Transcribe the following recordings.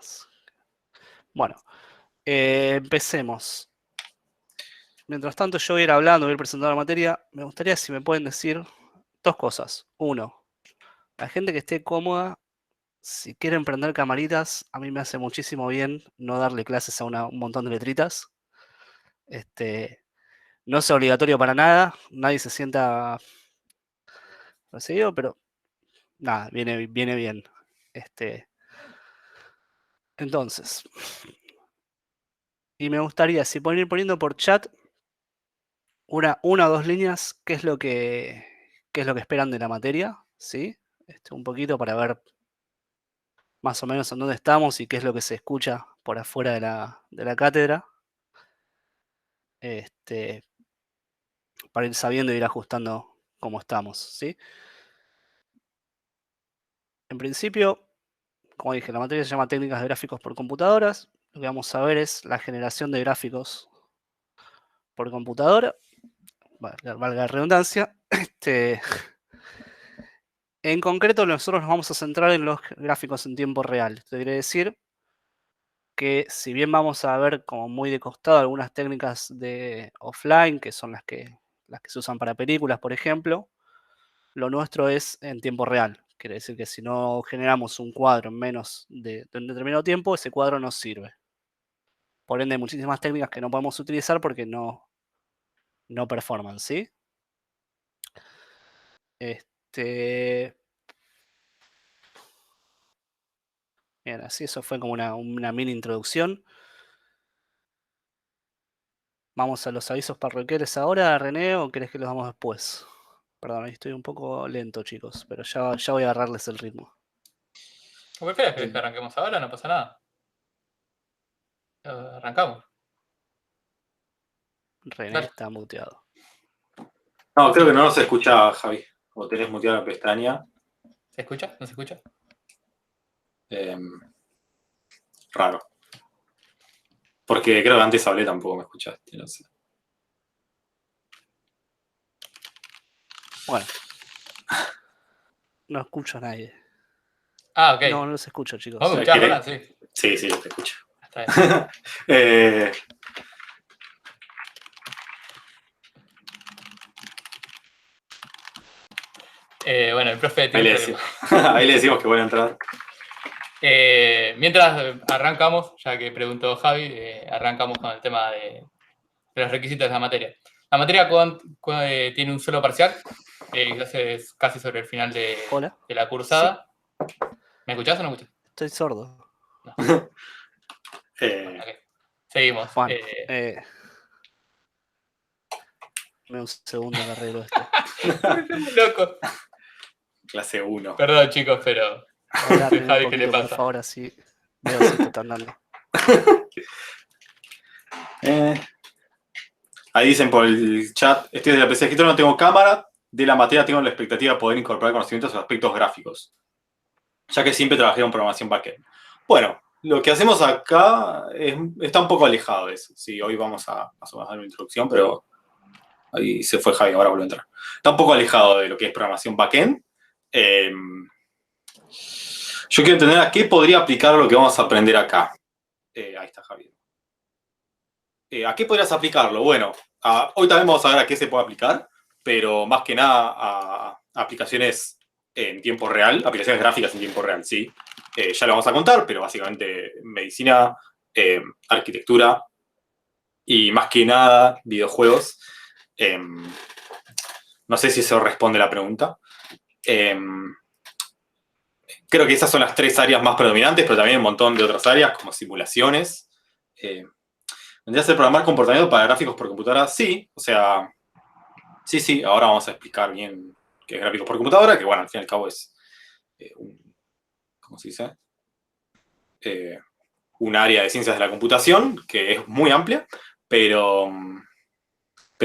más. Bueno, empecemos. Mientras tanto yo voy a ir hablando, voy a ir presentando la materia. Me gustaría si me pueden decir dos cosas. Uno, la gente que esté cómoda, si quieren prender camaritas, a mí me hace muchísimo bien no darle clases a un montón de letritas. No es obligatorio para nada, nadie se sienta perseguido, pero nada, viene bien. Entonces, y me gustaría, si pueden ir poniendo por chat una o dos líneas, qué es lo que esperan de la materia, ¿sí? Un poquito para ver más o menos en dónde estamos y qué es lo que se escucha por afuera de la cátedra. Este, para ir sabiendo y ir ajustando cómo estamos, ¿sí? En principio, como dije, la materia se llama técnicas de gráficos por computadoras. Lo que vamos a ver es la generación de gráficos por computadora, valga la redundancia. En concreto, nosotros nos vamos a centrar en los gráficos en tiempo real. Esto quiere decir que si bien vamos a ver como muy de costado algunas técnicas de offline, que son las que se usan para películas, por ejemplo, lo nuestro es en tiempo real. Quiere decir que si no generamos un cuadro en menos de un determinado tiempo, ese cuadro no sirve. Por ende, hay muchísimas técnicas que no podemos utilizar porque no performan, ¿sí? Bien, así eso fue como una mini introducción. ¿Vamos a los avisos parroquiales ahora, René, o querés que los vamos después? Perdón, ahí estoy un poco lento, chicos, pero ya voy a agarrarles el ritmo. ¿Qué prefieres? ¿Querés que arranquemos ahora? No pasa nada. Arrancamos. René Dale. está muteado. No, creo que no se escucha, Javi. O tenés muteada la pestaña. ¿Se escucha? ¿No se escucha? Raro. Porque creo que antes hablé, tampoco me escuchaste, no sé. Bueno. No escucho a nadie. Ah, ok. No los escucho, chicos. ¿Vos me escuchás ahora? Sí. Sí, te escucho. Está bien. Bueno, el profe tiene un problema. Ahí le decimos que van a entrar. Mientras arrancamos, ya que preguntó Javi, arrancamos con el tema de los requisitos de la materia. La materia tiene un solo parcial, es casi sobre el final de la cursada. Sí. ¿Me escuchás o no me escuchás? Estoy sordo. No. Okay. Seguimos. Bueno, dame un segundo que arreglo esto. Loco. Clase 1. Perdón, chicos, pero Javi, un poquito, ¿qué le pasa? Por favor, así veo si te están dando. Ahí dicen por el chat, estoy de la PC escritorio, no tengo cámara, de la materia tengo la expectativa de poder incorporar conocimientos o aspectos gráficos, ya que siempre trabajé en programación backend. Bueno, lo que hacemos acá está un poco alejado de eso. Sí, hoy vamos a más o menos dar una introducción, pero ahí se fue Javi, ahora vuelve a entrar. Está un poco alejado de lo que es programación backend. Yo quiero entender a qué podría aplicar lo que vamos a aprender acá. Ahí está Javi. ¿A qué podrías aplicarlo? Bueno, hoy también vamos a ver a qué se puede aplicar, pero más que nada a aplicaciones en tiempo real, aplicaciones gráficas en tiempo real, sí. Ya lo vamos a contar, pero básicamente medicina, arquitectura y más que nada videojuegos. No sé si eso responde a la pregunta. Creo que esas son las tres áreas más predominantes, pero también un montón de otras áreas como simulaciones. ¿Vendría a ser programar comportamiento para gráficos por computadora? Sí, o sea, sí, ahora vamos a explicar bien qué es gráficos por computadora, que bueno, al fin y al cabo es ¿cómo se dice? Un área de ciencias de la computación que es muy amplia, pero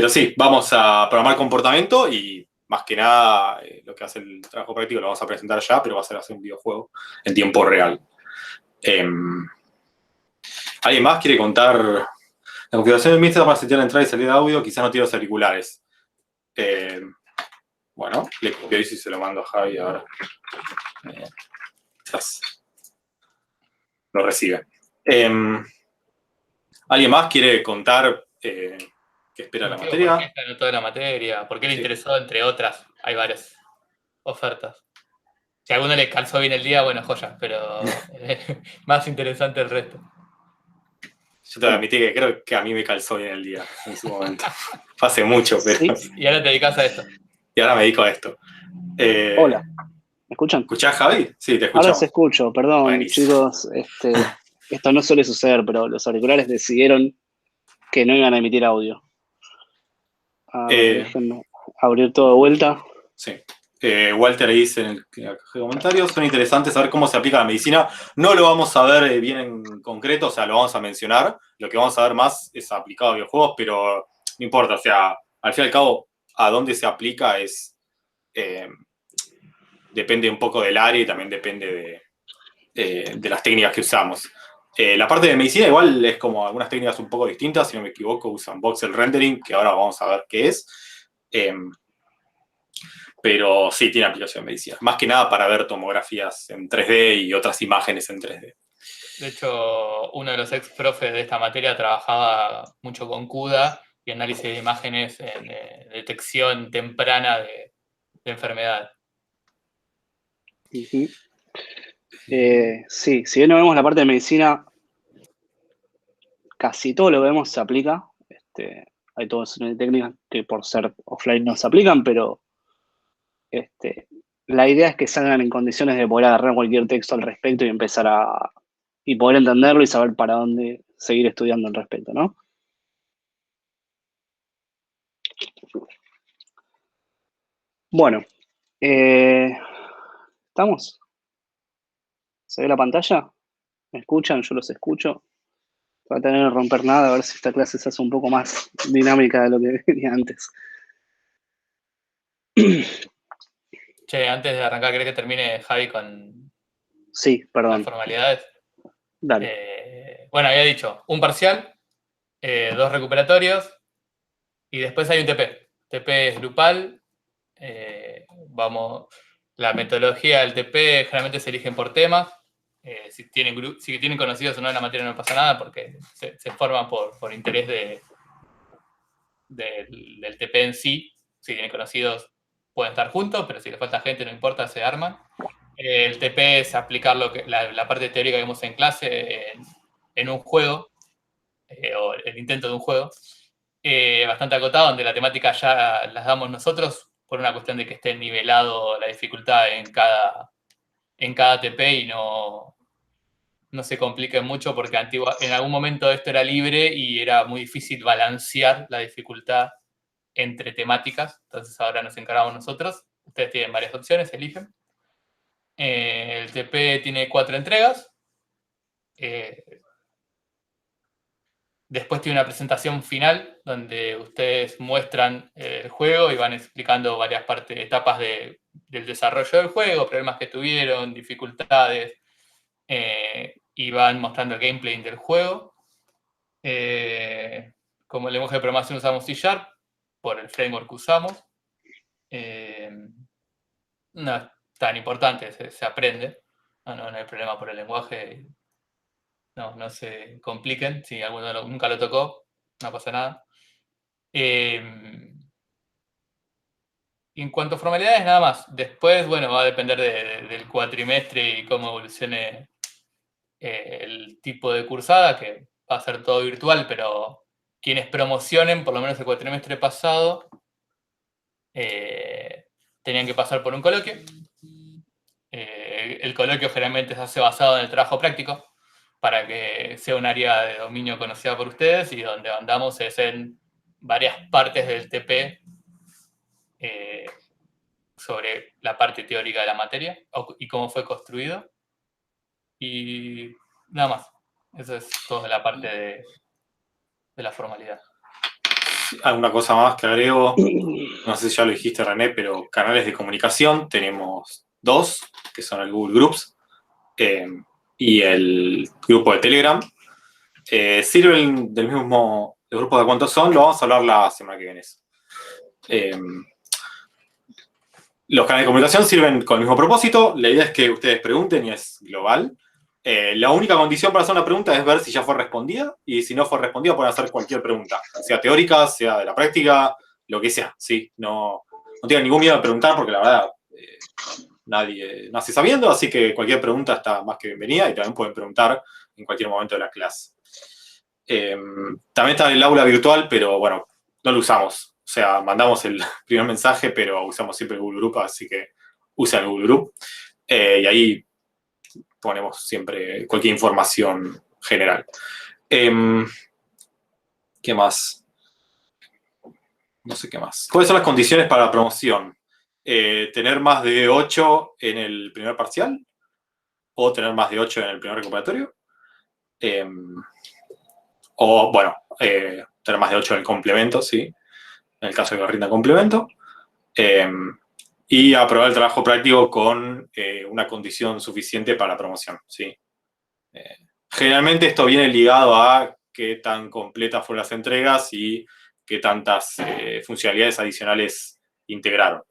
sí, vamos a programar comportamiento y más que nada lo que hace el trabajo práctico lo vamos a presentar ya, pero va a ser hacer un videojuego en tiempo real. ¿Alguien más quiere contar? La configuración del MIST para setear la entrada y salida de audio, quizás no tiene los auriculares. Bueno, le copio y se lo mando a Javi ahora. Quizás lo recibe. ¿Alguien más quiere contar qué espera la ¿Por qué materia? está en toda la materia? ¿Por qué le Sí. interesó, entre otras? Hay varias ofertas. Si a alguno le calzó bien el día, bueno, joya, pero más interesante el resto. Yo te admití que creo que a mí me calzó bien el día en su momento. Fue hace mucho, pero... Sí. Y ahora te dedicas a esto. Y ahora me dedico a esto. Hola, ¿me escuchan? ¿Escuchás, Javi? Sí, te Ahora escuchamos. se escucho, perdón, Buenísimo. chicos. Esto no suele suceder, pero los auriculares decidieron que no iban a emitir audio. A ver, déjenme abrir todo de vuelta. Sí. Walter ahí dice en la caja de comentarios, son interesantes saber cómo se aplica la medicina. No lo vamos a ver bien en concreto, o sea, lo vamos a mencionar. Lo que vamos a ver más es aplicado a videojuegos, pero no importa, o sea, al fin y al cabo, a dónde se aplica depende un poco del área y también depende de las técnicas que usamos. La parte de medicina igual es como algunas técnicas un poco distintas, si no me equivoco, usan voxel rendering, que ahora vamos a ver qué es. Pero sí, tiene aplicación en medicina. Más que nada para ver tomografías en 3D y otras imágenes en 3D. De hecho, uno de los ex profes de esta materia trabajaba mucho con CUDA y análisis de imágenes en detección temprana de enfermedades. Ujú. Sí, si bien no vemos la parte de medicina, casi todo lo que vemos se aplica. Hay todas técnicas que por ser offline no se aplican, pero la idea es que salgan en condiciones de poder agarrar cualquier texto al respecto y empezar y poder entenderlo y saber para dónde seguir estudiando al respecto, ¿no? Bueno, ¿estamos? ¿Se ve la pantalla? ¿Me escuchan? Yo los escucho. Tratar de no romper nada, a ver si esta clase se hace un poco más dinámica de lo que venía antes. Che, antes de arrancar, ¿querés que termine Javi con Sí, las perdón. formalidades? Dale. Bueno, había dicho un parcial, 2 recuperatorios y después hay un TP. TP es grupal. La metodología del TP generalmente se eligen por temas. Si tienen conocidos o no en la materia no pasa nada porque se forman por interés del TP en sí. Si tienen conocidos pueden estar juntos, pero si les falta gente no importa, se arman. El TP es aplicar la parte teórica que vimos en clase en un juego, o el intento de un juego, bastante acotado, donde la temática ya las damos nosotros por una cuestión de que esté nivelado la dificultad en cada TP y no se complique mucho, porque en algún momento esto era libre y era muy difícil balancear la dificultad entre temáticas, entonces ahora nos encargamos nosotros. Ustedes tienen varias opciones, eligen. El TP tiene 4 entregas. Después tiene una presentación final donde ustedes muestran el juego y van explicando varias etapas del desarrollo del juego, problemas que tuvieron, dificultades, y van mostrando el gameplay del juego. Como lenguaje de programación usamos C# por el framework que usamos. No es tan importante, se aprende. No hay problema por el lenguaje. No se compliquen. Si alguno nunca lo tocó, no pasa nada. En cuanto a formalidades, nada más. Después, bueno, va a depender del cuatrimestre y cómo evolucione el tipo de cursada, que va a ser todo virtual, pero quienes promocionen, por lo menos el cuatrimestre pasado, tenían que pasar por un coloquio. El coloquio generalmente se hace basado en el trabajo práctico, para que sea un área de dominio conocida por ustedes, y donde andamos es en varias partes del TP sobre la parte teórica de la materia y cómo fue construido. Y nada más. Eso es toda la parte de la formalidad. Alguna cosa más que agrego, no sé si ya lo dijiste, René, pero canales de comunicación tenemos 2, que son el Google Groups y el grupo de Telegram. Sirven del mismo, los grupos de cuántos son, lo vamos a hablar la semana que viene. Los canales de comunicación sirven con el mismo propósito, la idea es que ustedes pregunten y es global. La única condición para hacer una pregunta es ver si ya fue respondida, y si no fue respondida pueden hacer cualquier pregunta, sea teórica, sea de la práctica, lo que sea, ¿sí? No tengan ningún miedo de preguntar porque la verdad nadie nace sabiendo, así que cualquier pregunta está más que bienvenida y también pueden preguntar en cualquier momento de la clase. También está el aula virtual, pero bueno, no lo usamos. O sea, mandamos el primer mensaje, pero usamos siempre el Google Group, así que usa el Google Group. Y ahí ponemos siempre cualquier información general. ¿Qué más? No sé qué más. ¿Cuáles son las condiciones para la promoción? ¿Tener más de 8 en el primer parcial? ¿O tener más de 8 en el primer recuperatorio? O, bueno, tener más de 8 en el complemento, sí, en el caso de que rinda complemento. Y aprobar el trabajo práctico con una condición suficiente para la promoción, sí. Generalmente esto viene ligado a qué tan completas fueron las entregas y qué tantas funcionalidades adicionales integraron.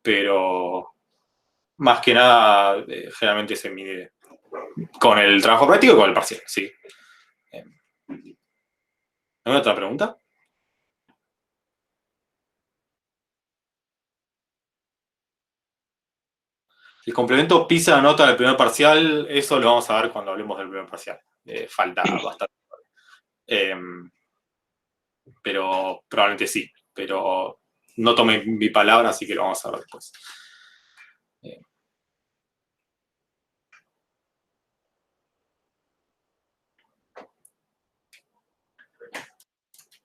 Pero más que nada, generalmente se mide con el trabajo práctico y con el parcial, sí. ¿Alguna otra pregunta? El complemento pisa la nota del primer parcial, eso lo vamos a ver cuando hablemos del primer parcial. Falta bastante. Pero probablemente sí. Pero no tome mi palabra, así que lo vamos a ver después.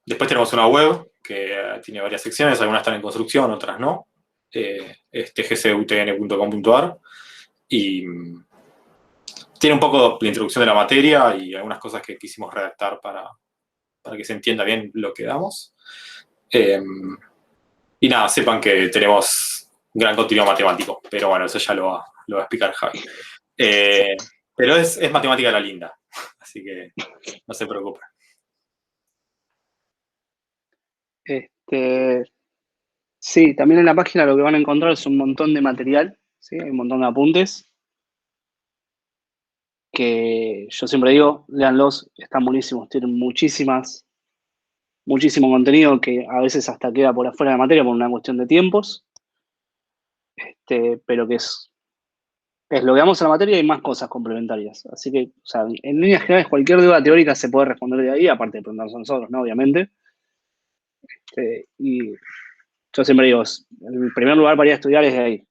Después tenemos una web que tiene varias secciones, algunas están en construcción, otras no. Es tgcutn.com.ar y tiene un poco la introducción de la materia y algunas cosas que quisimos redactar para que se entienda bien lo que damos. Y nada, sepan que tenemos un gran contenido matemático, pero bueno, eso ya lo va a explicar Javi. Pero es matemática de la linda, así que no se preocupen. Sí, también en la página lo que van a encontrar es un montón de material, ¿sí? Hay un montón de apuntes que yo siempre digo, léanlos, están buenísimos, tienen muchísimo contenido que a veces hasta queda por afuera de la materia por una cuestión de tiempos, pero que es lo que damos a la materia y más cosas complementarias. Así que, o sea, en líneas generales, cualquier duda teórica se puede responder de ahí, aparte de preguntarnos a nosotros, ¿no? Obviamente. Y yo siempre digo, el primer lugar para ir a estudiar es de ahí.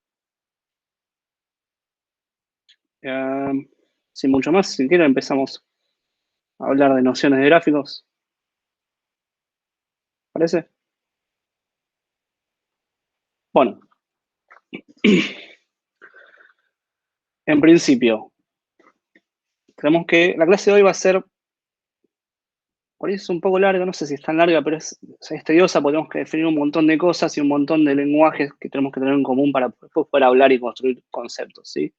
Sin mucho más, si quieren empezamos a hablar de nociones de gráficos. ¿Parece? Bueno. En principio, creemos que la clase de hoy va a ser, por ahí es un poco larga, no sé si es tan larga, pero es tediosa, porque tenemos que definir un montón de cosas y un montón de lenguajes que tenemos que tener en común para después poder hablar y construir conceptos, ¿sí?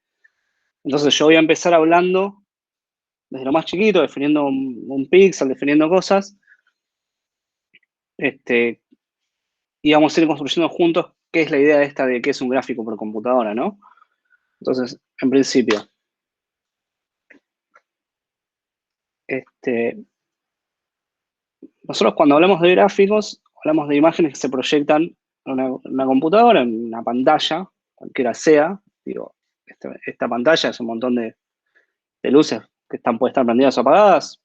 Entonces yo voy a empezar hablando desde lo más chiquito, definiendo un píxel, definiendo cosas, y vamos a ir construyendo juntos qué es la idea esta de qué es un gráfico por computadora, ¿no? Entonces, en principio, nosotros cuando hablamos de gráficos, hablamos de imágenes que se proyectan en una computadora, en una pantalla, cualquiera sea. Digo, esta pantalla es un montón de luces que pueden estar prendidas o apagadas.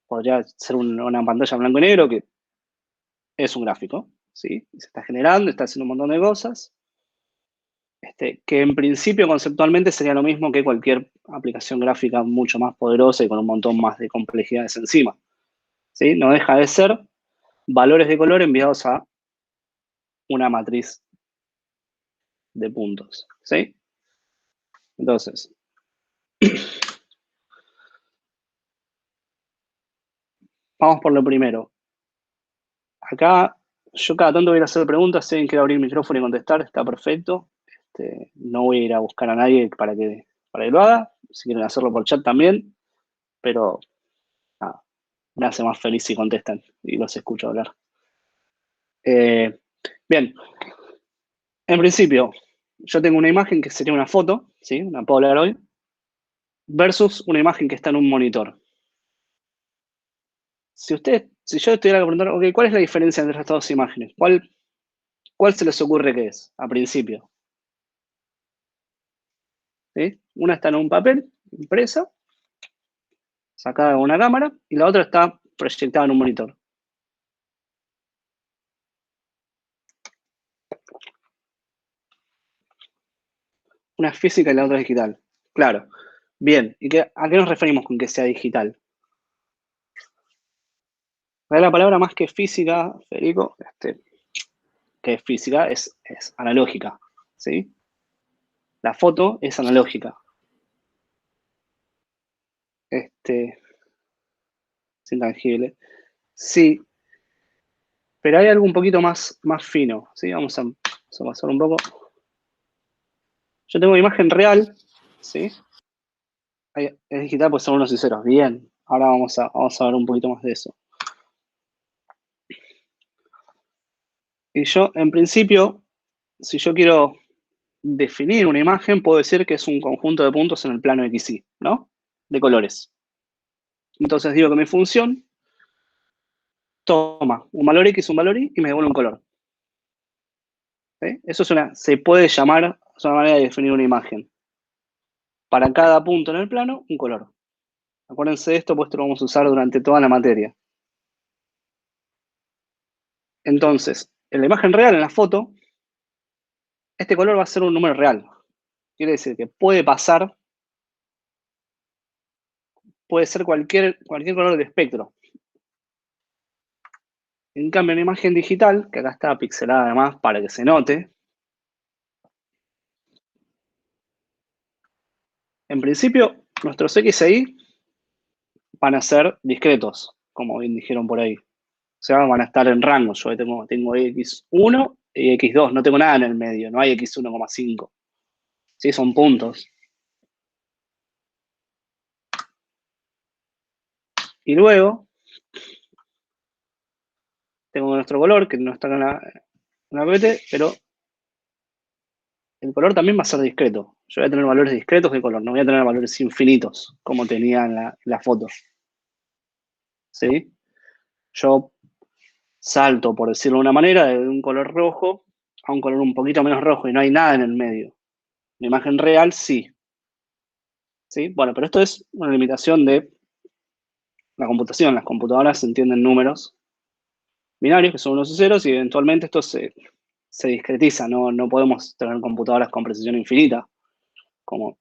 Podría ser una pantalla en blanco y negro que es un gráfico, ¿sí? Se está generando, está haciendo un montón de cosas. Que en principio conceptualmente sería lo mismo que cualquier aplicación gráfica mucho más poderosa y con un montón más de complejidades encima, ¿sí? No deja de ser valores de color enviados a una matriz de puntos, ¿sí? Entonces, vamos por lo primero. Acá, yo cada tanto voy a ir a hacer preguntas, si alguien quiere abrir el micrófono y contestar, está perfecto. No voy a ir a buscar a nadie para que lo haga, si quieren hacerlo por chat también, pero nada, me hace más feliz si contestan y los escucho hablar. Bien, en principio, yo tengo una imagen que sería una foto, ¿sí? Una Polaroid, versus una imagen que está en un monitor. Si yo estuviera a preguntar, ok, ¿cuál es la diferencia entre estas dos imágenes? ¿Cuál se les ocurre que es, a principio? ¿Sí? Una está en un papel, impresa, sacada con una cámara, y la otra está proyectada en un monitor. Una es física y la otra es digital. Claro. Bien, ¿a qué nos referimos con que sea digital? La palabra más que física, Federico, que es física, es analógica, ¿sí? La foto es analógica. Es intangible. Sí, pero hay algo un poquito más fino, ¿sí? Vamos a pasar un poco. Yo tengo una imagen real, ¿sí? Es digital, pues son unos y ceros. Bien, ahora vamos a ver un poquito más de eso. Y yo, en principio, si yo quiero definir una imagen, puedo decir que es un conjunto de puntos en el plano XY, ¿no? De colores. Entonces digo que mi función toma un valor X, un valor Y, y me devuelve un color. ¿Sí? Eso se puede llamar, es una manera de definir una imagen. Para cada punto en el plano, un color. Acuérdense de esto, pues esto lo vamos a usar durante toda la materia. Entonces, en la imagen real, en la foto, este color va a ser un número real. Quiere decir que puede ser cualquier color de espectro. En cambio, en la imagen digital, que acá está pixelada además para que se note, en principio, nuestros X e Y van a ser discretos, como bien dijeron por ahí. O sea, van a estar en rango. Yo tengo X1 y X2, no tengo nada en el medio, no hay X1,5. Sí, son puntos. Y luego, tengo nuestro color, que no está en la PPT, pero el color también va a ser discreto. Yo voy a tener valores discretos de color, no voy a tener valores infinitos, como tenía en la foto. ¿Sí? Yo salto, por decirlo de una manera, de un color rojo a un color un poquito menos rojo y no hay nada en el medio. La imagen real sí. ¿Sí? Bueno, pero esto es una limitación de la computación. Las computadoras entienden números binarios, que son unos y ceros, y eventualmente esto se discretiza. No podemos tener computadoras con precisión infinita, como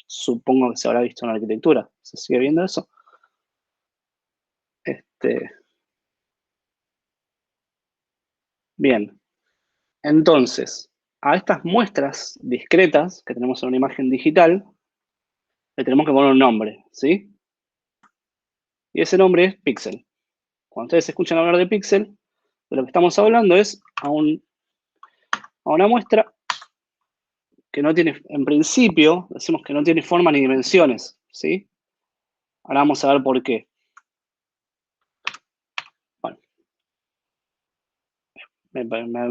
supongo que se habrá visto en la arquitectura. ¿Se sigue viendo eso? Bien. Entonces, a estas muestras discretas que tenemos en una imagen digital, le tenemos que poner un nombre, ¿sí? Y ese nombre es píxel. Cuando ustedes escuchan hablar de píxel, de lo que estamos hablando es a una muestra que no tiene, en principio, decimos que no tiene forma ni dimensiones, ¿sí? Ahora vamos a ver por qué. Bueno,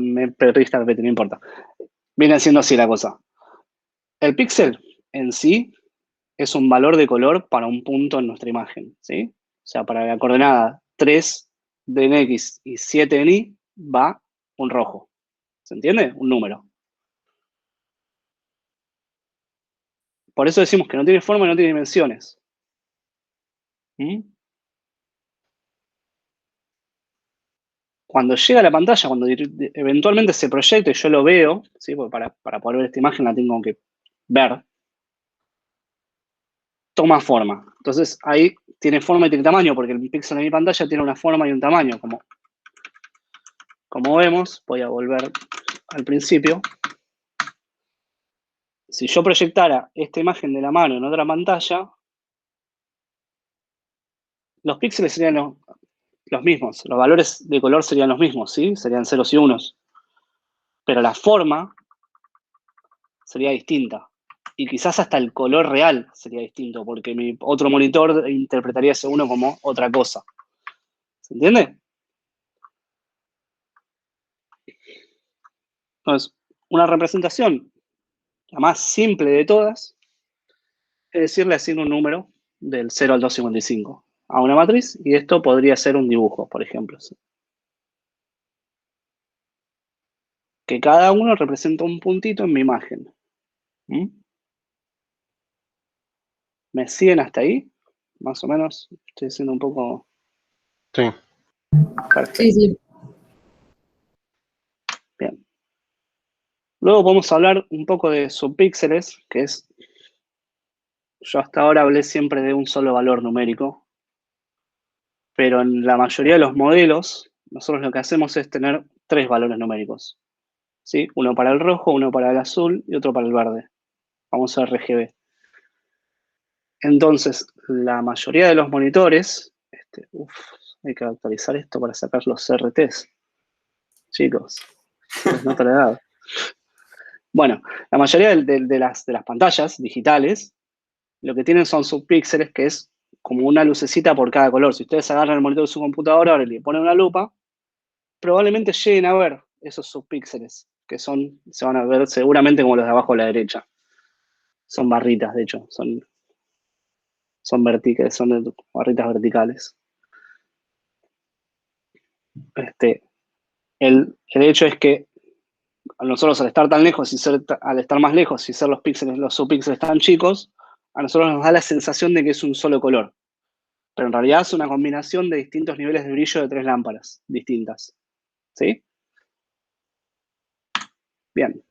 me perdí esta carpeta, no importa. Viene siendo así la cosa. El píxel en sí es un valor de color para un punto en nuestra imagen, ¿sí? O sea, para la coordenada 3 de en X y 7 en Y va un rojo. ¿Se entiende? Un número. Por eso decimos que no tiene forma y no tiene dimensiones. ¿Mm? Cuando llega a la pantalla, cuando eventualmente se proyecta y yo lo veo, ¿sí? Porque para poder ver esta imagen la tengo que ver, toma forma. Entonces ahí tiene forma y tiene tamaño, porque el píxel de mi pantalla tiene una forma y un tamaño. Como vemos, voy a volver al principio. Si yo proyectara esta imagen de la mano en otra pantalla, los píxeles serían los mismos, los valores de color serían los mismos, ¿sí? Serían ceros y unos. Pero la forma sería distinta. Y quizás hasta el color real sería distinto, porque mi otro monitor interpretaría ese uno como otra cosa. ¿Se entiende? Entonces, una representación, la más simple de todas, Es decir, le asigno un número del 0 al 255 a una matriz y esto podría ser un dibujo, por ejemplo. Que cada uno representa un puntito en mi imagen. ¿Mm? ¿Me siguen hasta ahí? Más o menos, estoy siendo un poco... Sí. Perfecto. Sí, sí. Bien. Luego podemos hablar un poco de subpíxeles, que es... Yo hasta ahora hablé siempre de un solo valor numérico, pero en la mayoría de los modelos, nosotros lo que hacemos es tener 3 valores numéricos. ¿Sí? Uno para el rojo, uno para el azul y otro para el verde. Vamos a RGB. Entonces, la mayoría de los monitores... hay que actualizar esto para sacar los CRTs. Chicos, les noto la edad. Bueno, la mayoría de las pantallas digitales lo que tienen son subpíxeles, que es como una lucecita por cada color. Si ustedes agarran el monitor de su computadora ahora y le ponen una lupa, probablemente lleguen a ver esos subpíxeles, que se van a ver seguramente como los de abajo a la derecha. Son barritas, de hecho, son verticales, son barritas verticales. El hecho es que a nosotros al estar tan lejos al estar más lejos y ser los subpíxeles tan chicos, a nosotros nos da la sensación de que es un solo color. Pero en realidad es una combinación de distintos niveles de brillo de 3 lámparas distintas. ¿Sí? Bien.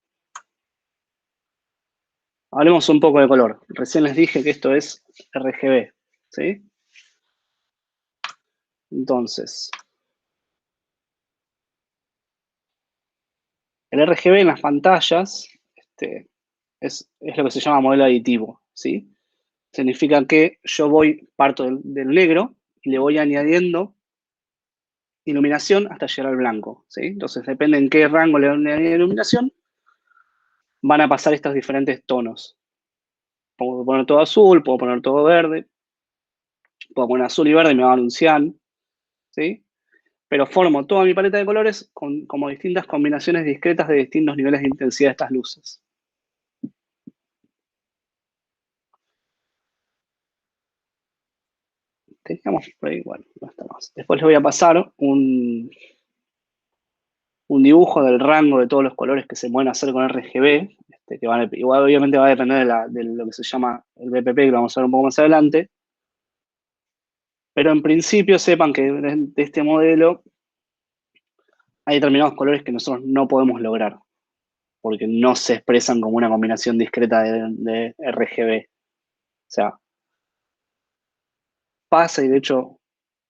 Hablemos un poco de color. Recién les dije que esto es RGB. ¿Sí? Entonces, el RGB en las pantallas es lo que se llama modelo aditivo. ¿Sí? Significa que yo parto del negro y le voy añadiendo iluminación hasta llegar al blanco. ¿Sí? Entonces, depende en qué rango le añade iluminación, van a pasar estos diferentes tonos. Puedo poner todo azul, puedo poner todo verde, puedo poner azul y verde y me va a dar un cian, ¿sí? Pero formo toda mi paleta de colores como distintas combinaciones discretas de distintos niveles de intensidad de estas luces. Teníamos por ahí, bueno, no está más. Después les voy a pasar un dibujo del rango de todos los colores que se pueden hacer con RGB, que igual obviamente va a depender de lo que se llama el BPP, que lo vamos a ver un poco más adelante. Pero en principio sepan que de este modelo hay determinados colores que nosotros no podemos lograr, porque no se expresan como una combinación discreta de RGB. O sea, pasa, y de hecho,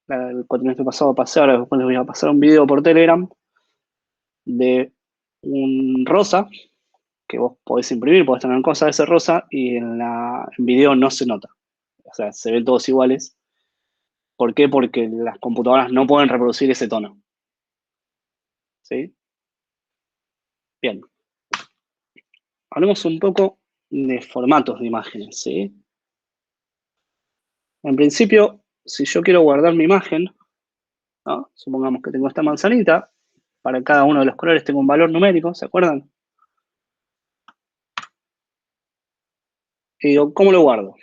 el cuatrimestre pasado pasé, ahora después les voy a pasar un video por Telegram de un rosa, que vos podés imprimir, podés tener cosas de ese rosa, y en video no se nota. O sea, se ven todos iguales. ¿Por qué? Porque las computadoras no pueden reproducir ese tono. ¿Sí? Bien. Hablemos un poco de formatos de imágenes, ¿sí? En principio, si yo quiero guardar mi imagen, ¿no? Supongamos que tengo esta manzanita, para cada uno de los colores tengo un valor numérico, ¿se acuerdan? Y digo, ¿cómo lo guardo?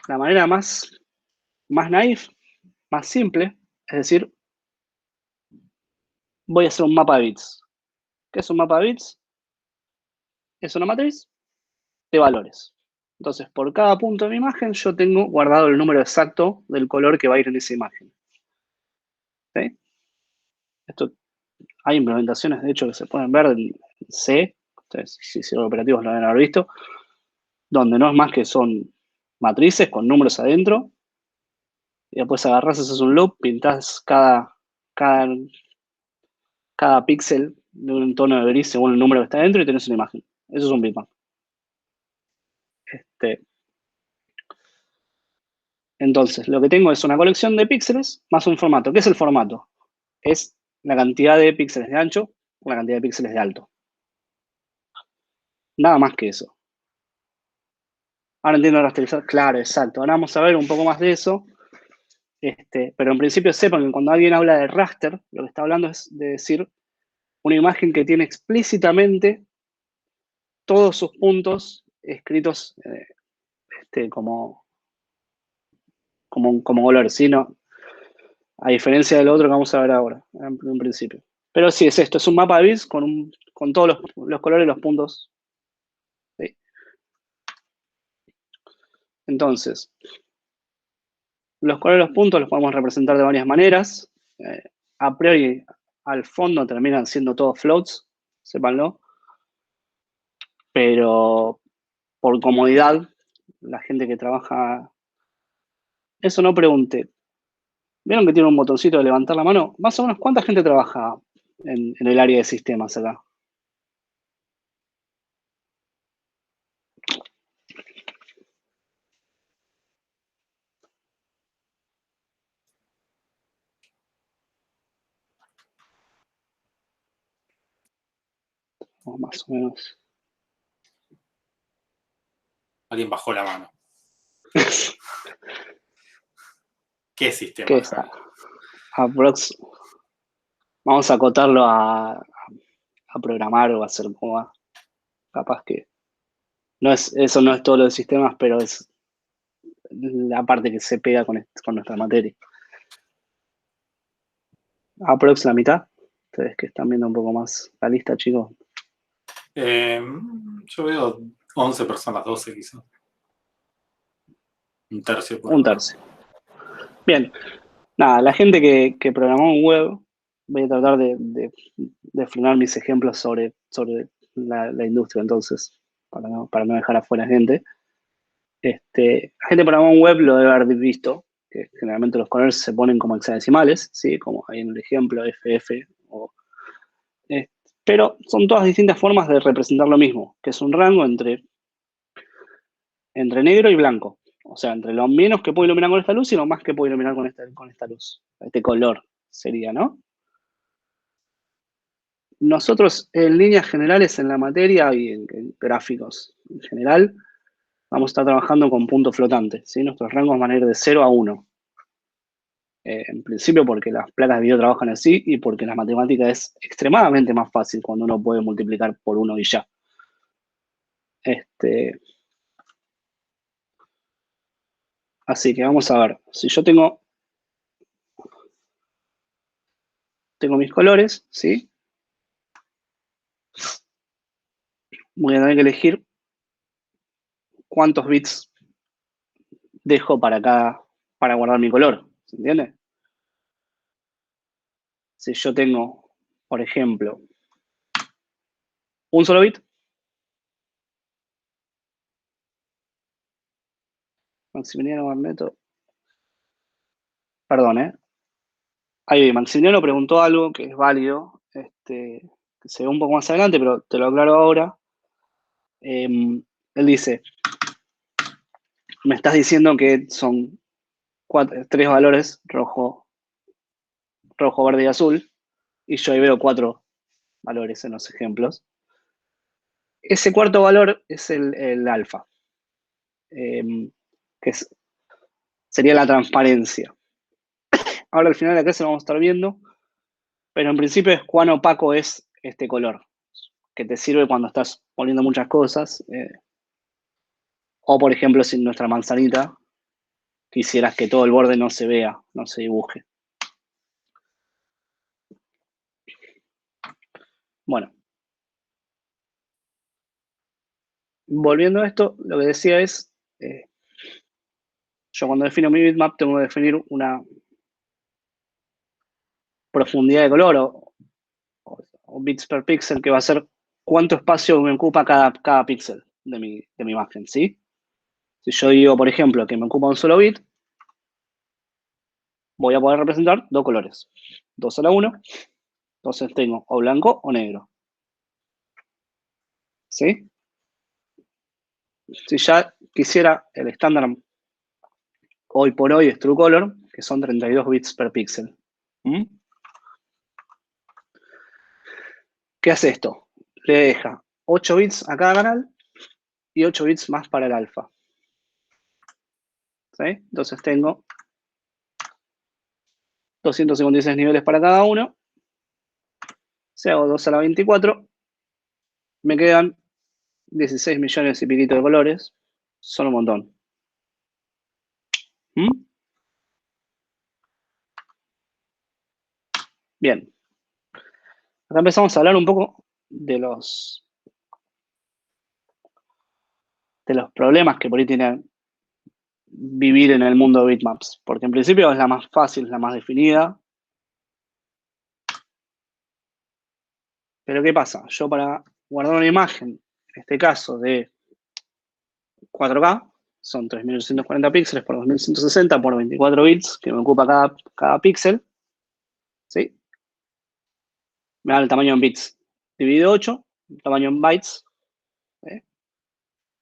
La manera más naif, más simple, es decir, voy a hacer un mapa de bits. ¿Qué es un mapa de bits? Es una matriz de valores. Entonces, por cada punto de mi imagen, yo tengo guardado el número exacto del color que va a ir en esa imagen. ¿Sí? Hay implementaciones, de hecho, que se pueden ver en C, ustedes, si son operativos lo deben haber visto, donde no es más que son matrices con números adentro, y después agarrás, haces un loop, pintás cada píxel de un tono de gris según el número que está adentro y tenés una imagen. Eso es un bitmap. Entonces, lo que tengo es una colección de píxeles más un formato. ¿Qué es el formato? Es la cantidad de píxeles de ancho por la cantidad de píxeles de alto. Nada más que eso. Ahora entiendo rasterizar. Claro, exacto. Ahora vamos a ver un poco más de eso. Pero en principio sepan que cuando alguien habla de raster, lo que está hablando es de decir una imagen que tiene explícitamente todos sus puntos escritos como color, ¿sí? No, a diferencia del otro que vamos a ver ahora, en un principio. Pero sí, es esto, es un mapa de bits con todos los colores y los puntos. ¿Sí? Entonces, los colores y los puntos los podemos representar de varias maneras. A priori, al fondo terminan siendo todos floats, sépanlo. Pero por comodidad, la gente que trabaja... Eso no pregunte. ¿Vieron que tiene un botoncito de levantar la mano? Más o menos, ¿cuánta gente trabaja en el área de sistemas acá? O más o menos. Alguien bajó la mano. ¿Qué sistema? ¿Qué es? Vamos a acotarlo a programar o a hacer como capaz que eso no es todo lo de sistemas, pero es la parte que se pega con nuestra materia. Aprox la mitad. Ustedes que están viendo un poco más la lista, chicos. Yo veo 11 personas, 12 quizás. Un tercio. Un tercio. Bien. Nada, la gente que programó un web, voy a tratar de frenar mis ejemplos sobre la industria, entonces, para no dejar afuera gente. La gente que programó un web lo debe haber visto, que generalmente los colores se ponen como hexadecimales, ¿sí? Como ahí en el ejemplo, FF. Pero son todas distintas formas de representar lo mismo, que es un rango entre negro y blanco. O sea, entre lo menos que puedo iluminar con esta luz y lo más que puedo iluminar con esta luz. Este color sería, ¿no? Nosotros, en líneas generales en la materia y en gráficos en general, vamos a estar trabajando con puntos flotantes, ¿sí? Nuestros rangos van a ir de 0 a 1. En principio porque las placas de video trabajan así y porque la matemática es extremadamente más fácil cuando uno puede multiplicar por 1 y ya. Así que vamos a ver. Si yo tengo mis colores, ¿sí? Voy a tener que elegir cuántos bits dejo para guardar mi color. ¿Se entiende? Si yo tengo, por ejemplo, un solo bit, Maximiliano Barneto, perdón, ahí Maximiliano preguntó algo que es válido, que se ve un poco más adelante, pero te lo aclaro ahora. Él dice, me estás diciendo que son 3 valores, rojo, verde y azul, y yo ahí veo 4 valores en los ejemplos. Ese cuarto valor es el alfa, que sería la transparencia. Ahora al final de acá se lo vamos a estar viendo, pero en principio es cuán opaco es este color, que te sirve cuando estás poniendo muchas cosas. O por ejemplo, si en nuestra manzanita quisieras que todo el borde no se vea, no se dibuje. Bueno. Volviendo a esto, lo que decía es, yo cuando defino mi bitmap tengo que definir una profundidad de color o bits per píxel, que va a ser cuánto espacio me ocupa cada píxel de mi imagen, ¿sí? Si yo digo, por ejemplo, que me ocupa un solo bit, voy a poder representar 2 colores, 2 a la 1, entonces tengo o blanco o negro, ¿sí? Si ya quisiera el estándar hoy por hoy es True Color, que son 32 bits per píxel. ¿Qué hace esto? Le deja 8 bits a cada canal y 8 bits más para el alfa. ¿Sí? Entonces tengo 256 niveles para cada uno. Si hago 2 a la 24, me quedan 16 millones y piquito de colores. Son un montón. ¿Mm? Bien. Acá empezamos a hablar un poco de los problemas que por ahí tiene vivir en el mundo de bitmaps. Porque en principio es la más fácil, es la más definida. Pero ¿qué pasa? Yo para guardar una imagen, en este caso de 4K, son 3840 píxeles por 2160 por 24 bits que me ocupa cada píxel. ¿Sí? Me da el tamaño en bits dividido 8, el tamaño en bytes. ¿Eh?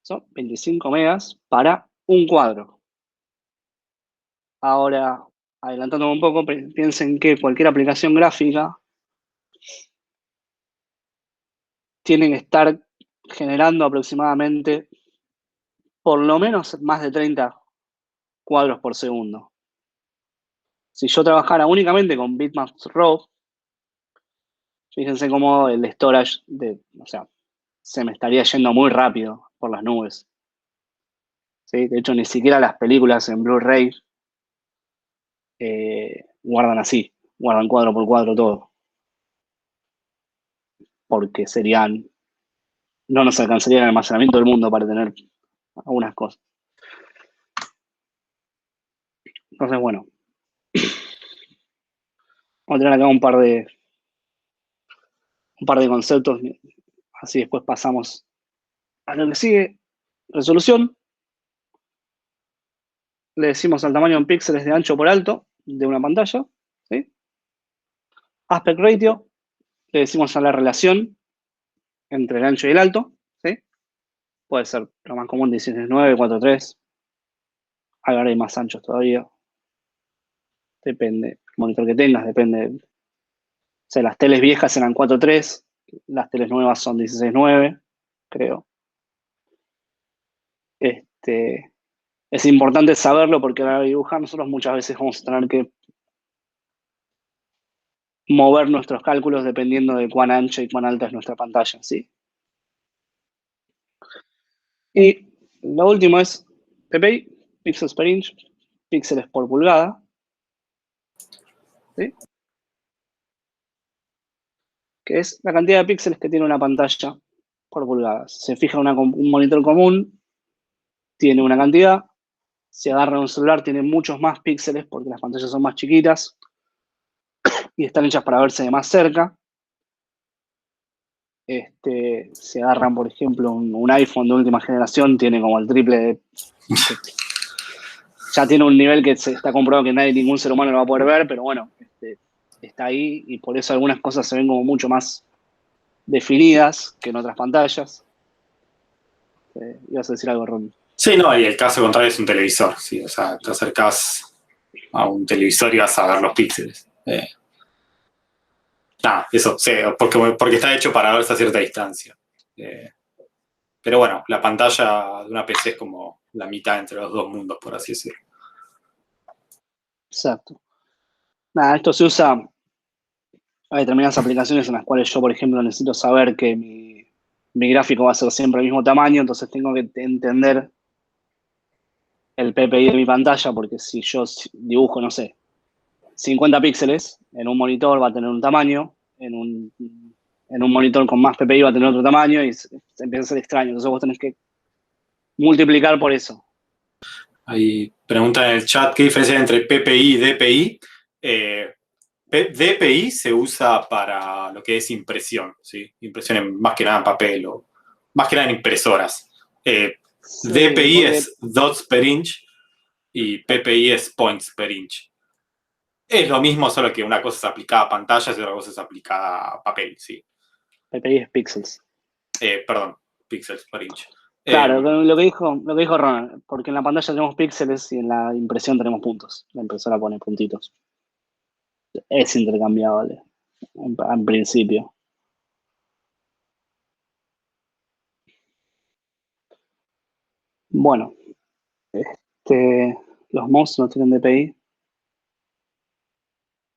Son 25 megas para un cuadro. Ahora, adelantándome un poco, piensen que cualquier aplicación gráfica tiene que estar generando aproximadamente por lo menos más de 30 cuadros por segundo. Si yo trabajara únicamente con bitmaps RAW, fíjense cómo el storage o sea, se me estaría yendo muy rápido por las nubes. ¿Sí? De hecho, ni siquiera las películas en Blu-ray guardan así, guardan cuadro por cuadro todo. Porque no nos alcanzaría el almacenamiento del mundo para tener algunas cosas. Entonces, bueno, vamos a tener acá un par de conceptos, así después pasamos a lo que sigue. Resolución, le decimos al tamaño en píxeles de ancho por alto de una pantalla. ¿Sí? Aspect ratio, le decimos a la relación entre el ancho y el alto. ¿Sí? Puede ser lo más común 16:9, 4:3. Ahora hay más anchos todavía. Depende del monitor que tengas, depende. O sea, las teles viejas eran 4:3, las teles nuevas son 16:9, creo. Es importante saberlo porque a la hora de dibujar nosotros muchas veces vamos a tener que mover nuestros cálculos dependiendo de cuán ancha y cuán alta es nuestra pantalla, ¿sí? Y lo último es PPI, píxeles per inch, píxeles por pulgada, ¿sí? Que es la cantidad de píxeles que tiene una pantalla por pulgada. Si se fija un monitor común, tiene una cantidad. Si agarra un celular, tiene muchos más píxeles porque las pantallas son más chiquitas y están hechas para verse de más cerca. Si agarran, por ejemplo, un iPhone de última generación, tiene como el triple de... Ya tiene un nivel que se está comprobado que ningún ser humano lo va a poder ver, pero bueno, está ahí y por eso algunas cosas se ven como mucho más definidas que en otras pantallas. Ibas a decir algo, Ron. Sí, no, y el caso contrario es un televisor, ¿sí? O sea, te acercás a un televisor y vas a ver los píxeles. Nada, eso, sí, porque está hecho para verse a cierta distancia. Pero bueno, la pantalla de una PC es como la mitad entre los dos mundos, por así decirlo. Exacto. Nada, esto se usa. Hay determinadas aplicaciones en las cuales yo, por ejemplo, necesito saber que mi gráfico va a ser siempre el mismo tamaño, entonces tengo que entender el PPI de mi pantalla, porque si yo dibujo, no sé, 50 píxeles en un monitor va a tener un tamaño, en un monitor con más PPI va a tener otro tamaño y se empieza a ser extraño. Entonces vos tenés que multiplicar por eso. Ahí preguntan en el chat qué diferencia hay entre PPI y DPI. DPI se usa para lo que es impresión, ¿sí? Impresión más que nada en papel o más que nada en impresoras. Sí, DPI porque es dots per inch y PPI es points per inch. Es lo mismo, solo que una cosa es aplicada a pantallas y otra cosa es aplicada a papel, sí. PPI es píxeles. Perdón, píxeles per inch. Claro, lo que dijo Ronald, porque en la pantalla tenemos píxeles y en la impresión tenemos puntos. La impresora pone puntitos. Es intercambiable, en principio. Bueno, los mouse no tienen DPI.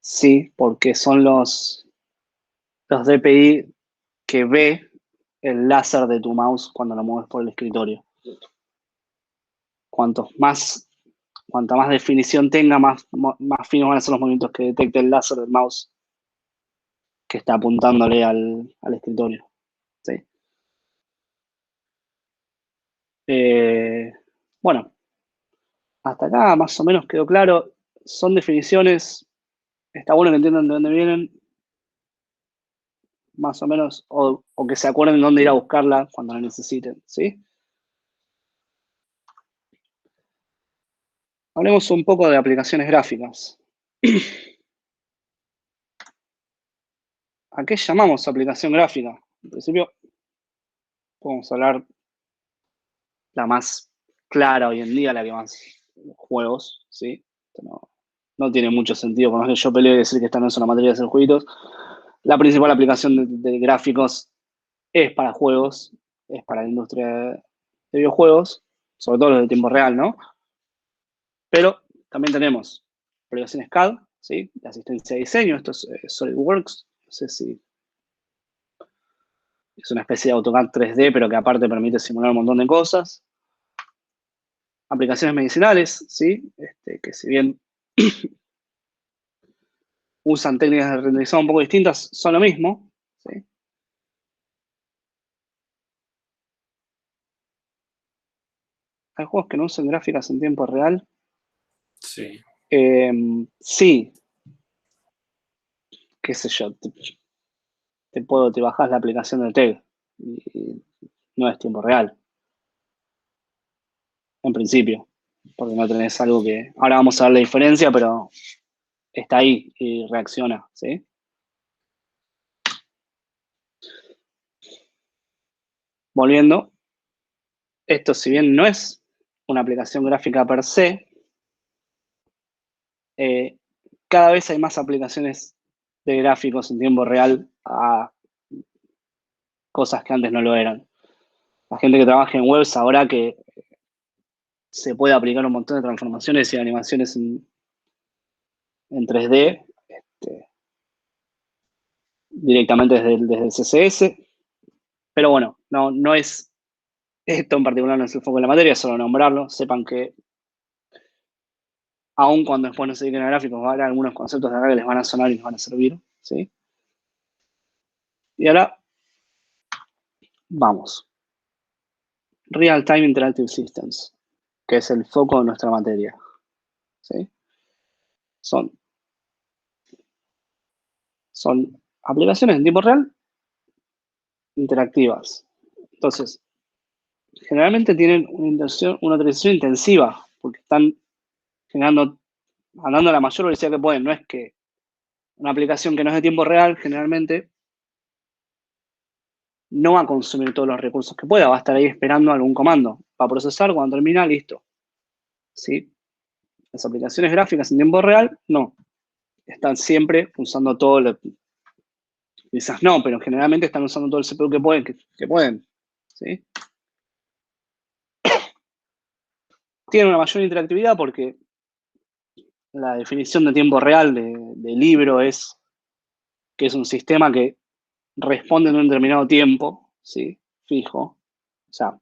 Sí, porque son los DPI que ve el láser de tu mouse cuando lo mueves por el escritorio. Cuanta más definición tenga, más finos van a ser los movimientos que detecte el láser del mouse que está apuntándole al escritorio. ¿Sí? Bueno, hasta acá más o menos quedó claro. Son definiciones, está bueno que entiendan de dónde vienen, más o menos, o que se acuerden dónde ir a buscarla cuando la necesiten, ¿sí? Hablemos un poco de aplicaciones gráficas. ¿A qué llamamos aplicación gráfica? En principio, podemos hablar la más clara hoy en día, la que más juegos, ¿sí? No tiene mucho sentido, por más que yo peleo y decir que esta no es una materia de hacer jueguitos. La principal aplicación de gráficos es para juegos, es para la industria de videojuegos, sobre todo los de tiempo real, ¿no? Pero también tenemos aplicaciones CAD, ¿sí? De asistencia de diseño, esto es SolidWorks, no sé si es una especie de AutoCAD 3D, pero que aparte permite simular un montón de cosas. Aplicaciones medicinales, ¿sí? Que si bien usan técnicas de renderizado un poco distintas, son lo mismo, ¿sí? Hay juegos que no usan gráficas en tiempo real. Sí. Sí, qué sé yo, te bajas la aplicación de TEG y no es tiempo real, en principio, porque no tenés algo que... Ahora vamos a ver la diferencia, pero está ahí y reacciona, ¿sí? Volviendo, esto si bien no es una aplicación gráfica per se, cada vez hay más aplicaciones de gráficos en tiempo real a cosas que antes no lo eran. La gente que trabaja en web sabrá que se puede aplicar un montón de transformaciones y animaciones en 3D directamente desde el CSS. Pero bueno, no es esto en particular, no es el foco de la materia, solo nombrarlo. Sepan que aun cuando después no se dediquen a gráficos, va a haber algunos conceptos de acá que les van a sonar y les van a servir, ¿sí? Y ahora, vamos. Real Time Interactive Systems, que es el foco de nuestra materia, ¿sí? Son aplicaciones en tiempo real interactivas. Entonces, generalmente tienen una utilización intensiva, porque están andando a la mayor velocidad que pueden. No es que una aplicación que no es de tiempo real, generalmente no va a consumir todos los recursos que pueda, va a estar ahí esperando algún comando. Va a procesar, cuando termina, listo. ¿Sí? Las aplicaciones gráficas en tiempo real, no. Están siempre usando todo lo... Quizás no, pero generalmente están usando todo el CPU que pueden. ¿Sí? Tienen una mayor interactividad porque la definición de tiempo real de libro es que es un sistema que responde en un determinado tiempo, ¿sí? Fijo. O sea,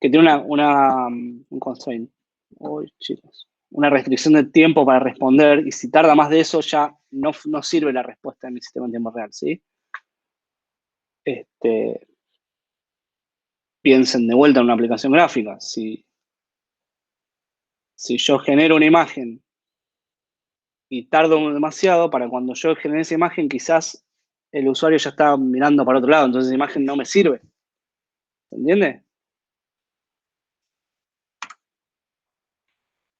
que tiene un constraint. Uy, chicos. Una restricción de tiempo para responder, y si tarda más de eso ya no sirve la respuesta de mi sistema en tiempo real, ¿sí? Piensen de vuelta en una aplicación gráfica. Si yo genero una imagen y tardo demasiado, para cuando yo genere esa imagen, quizás el usuario ya está mirando para otro lado, entonces esa imagen no me sirve. ¿Se entiende?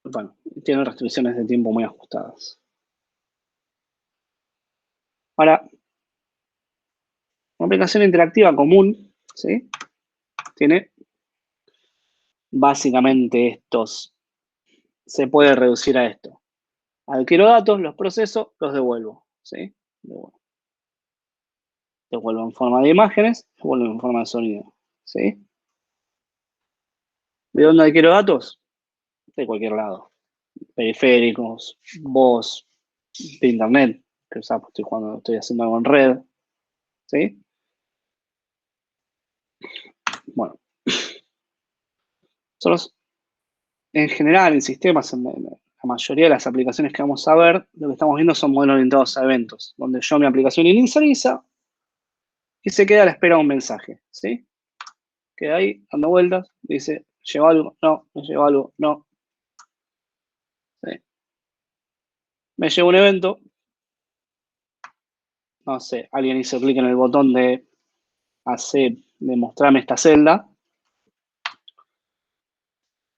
Bueno, tiene restricciones de tiempo muy ajustadas. Ahora, una aplicación interactiva común, ¿sí? Tiene básicamente estos. Se puede reducir a esto. Adquiero datos, los proceso, los devuelvo, ¿sí? Devuelvo en forma de imágenes, devuelvo en forma de sonido, ¿sí? ¿De dónde adquiero datos? De cualquier lado. Periféricos, voz, de internet, que usar, estoy haciendo algo en red, ¿sí? Bueno, nosotros, en general, en sistemas, en la mayoría de las aplicaciones que vamos a ver, lo que estamos viendo son modelos orientados a eventos, donde yo mi aplicación inicializa y se queda a la espera de un mensaje, ¿sí? Queda ahí, dando vueltas, dice, ¿llegó algo? No, no llegó algo, no. ¿Sí? Me llegó un evento, no sé, alguien hizo clic en el botón de mostrarme esta celda,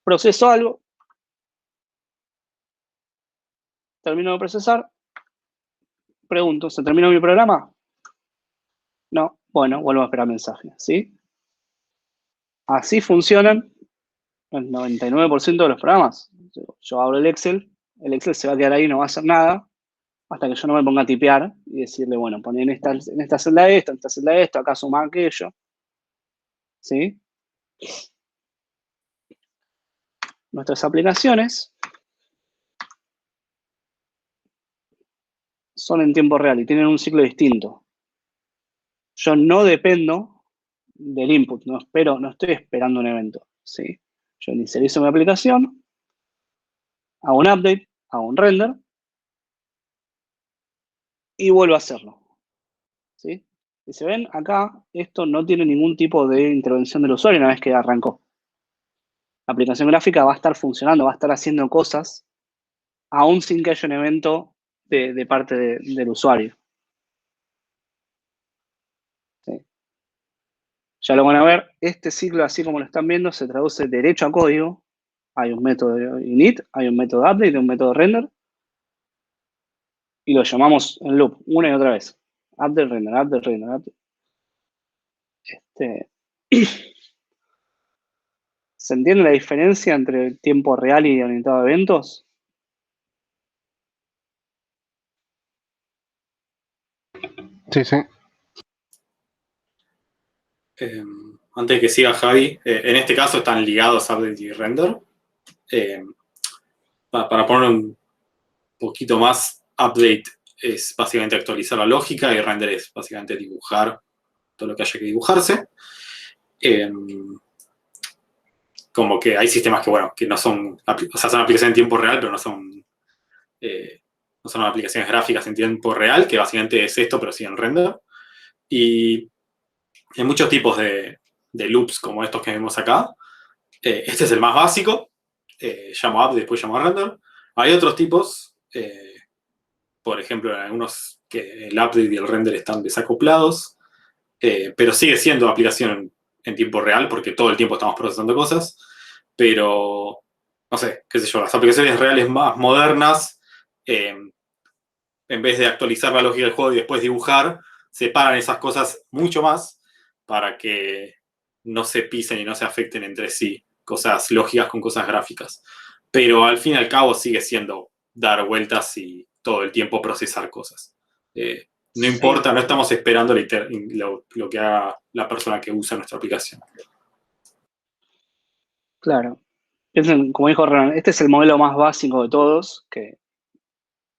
proceso algo, termino de procesar, pregunto, ¿se terminó mi programa? No, bueno, vuelvo a esperar mensaje, ¿sí? Así funcionan el 99% de los programas. Yo abro el Excel se va a quedar ahí, no va a hacer nada, hasta que yo no me ponga a tipear y decirle, bueno, poné en esta celda esto, en esta celda esto, acá suma aquello, ¿sí? Nuestras aplicaciones son en tiempo real y tienen un ciclo distinto. Yo no dependo del input, no estoy esperando un evento, ¿sí? Yo inicializo mi aplicación, hago un update, hago un render y vuelvo a hacerlo, ¿sí? Y se ven acá, esto no tiene ningún tipo de intervención del usuario una vez que arrancó. La aplicación gráfica va a estar funcionando, va a estar haciendo cosas, aún sin que haya un evento de parte del usuario. ¿Sí? Ya lo van a ver, este ciclo, así como lo están viendo, se traduce derecho a código. Hay un método init, hay un método update y un método render. Y lo llamamos en loop, una y otra vez. Update, render, update, render, update. ¿Se entiende la diferencia entre el tiempo real y orientado a eventos? Sí, sí. Antes de que siga Javi, en este caso están ligados update y render. Para poner un poquito más, update es básicamente actualizar la lógica y render es básicamente dibujar todo lo que haya que dibujarse. Como que hay sistemas que, bueno, que no son, o sea, son aplicaciones en tiempo real, pero no son aplicaciones gráficas en tiempo real, que básicamente es esto, pero sí en render. Y hay muchos tipos de loops como estos que vemos acá. Este es el más básico, llamo up, después llamo render. Hay otros tipos, por ejemplo, en algunos que el update y el render están desacoplados, pero sigue siendo aplicación en tiempo real porque todo el tiempo estamos procesando cosas, pero, no sé, qué sé yo, las aplicaciones reales más modernas, en vez de actualizar la lógica del juego y después dibujar, separan esas cosas mucho más para que no se pisen y no se afecten entre sí, cosas lógicas con cosas gráficas. Pero al fin y al cabo sigue siendo dar vueltas y todo el tiempo procesar cosas. No importa, no estamos esperando lo que haga la persona que usa nuestra aplicación. Claro. Piensen, como dijo Renan, este es el modelo más básico de todos, que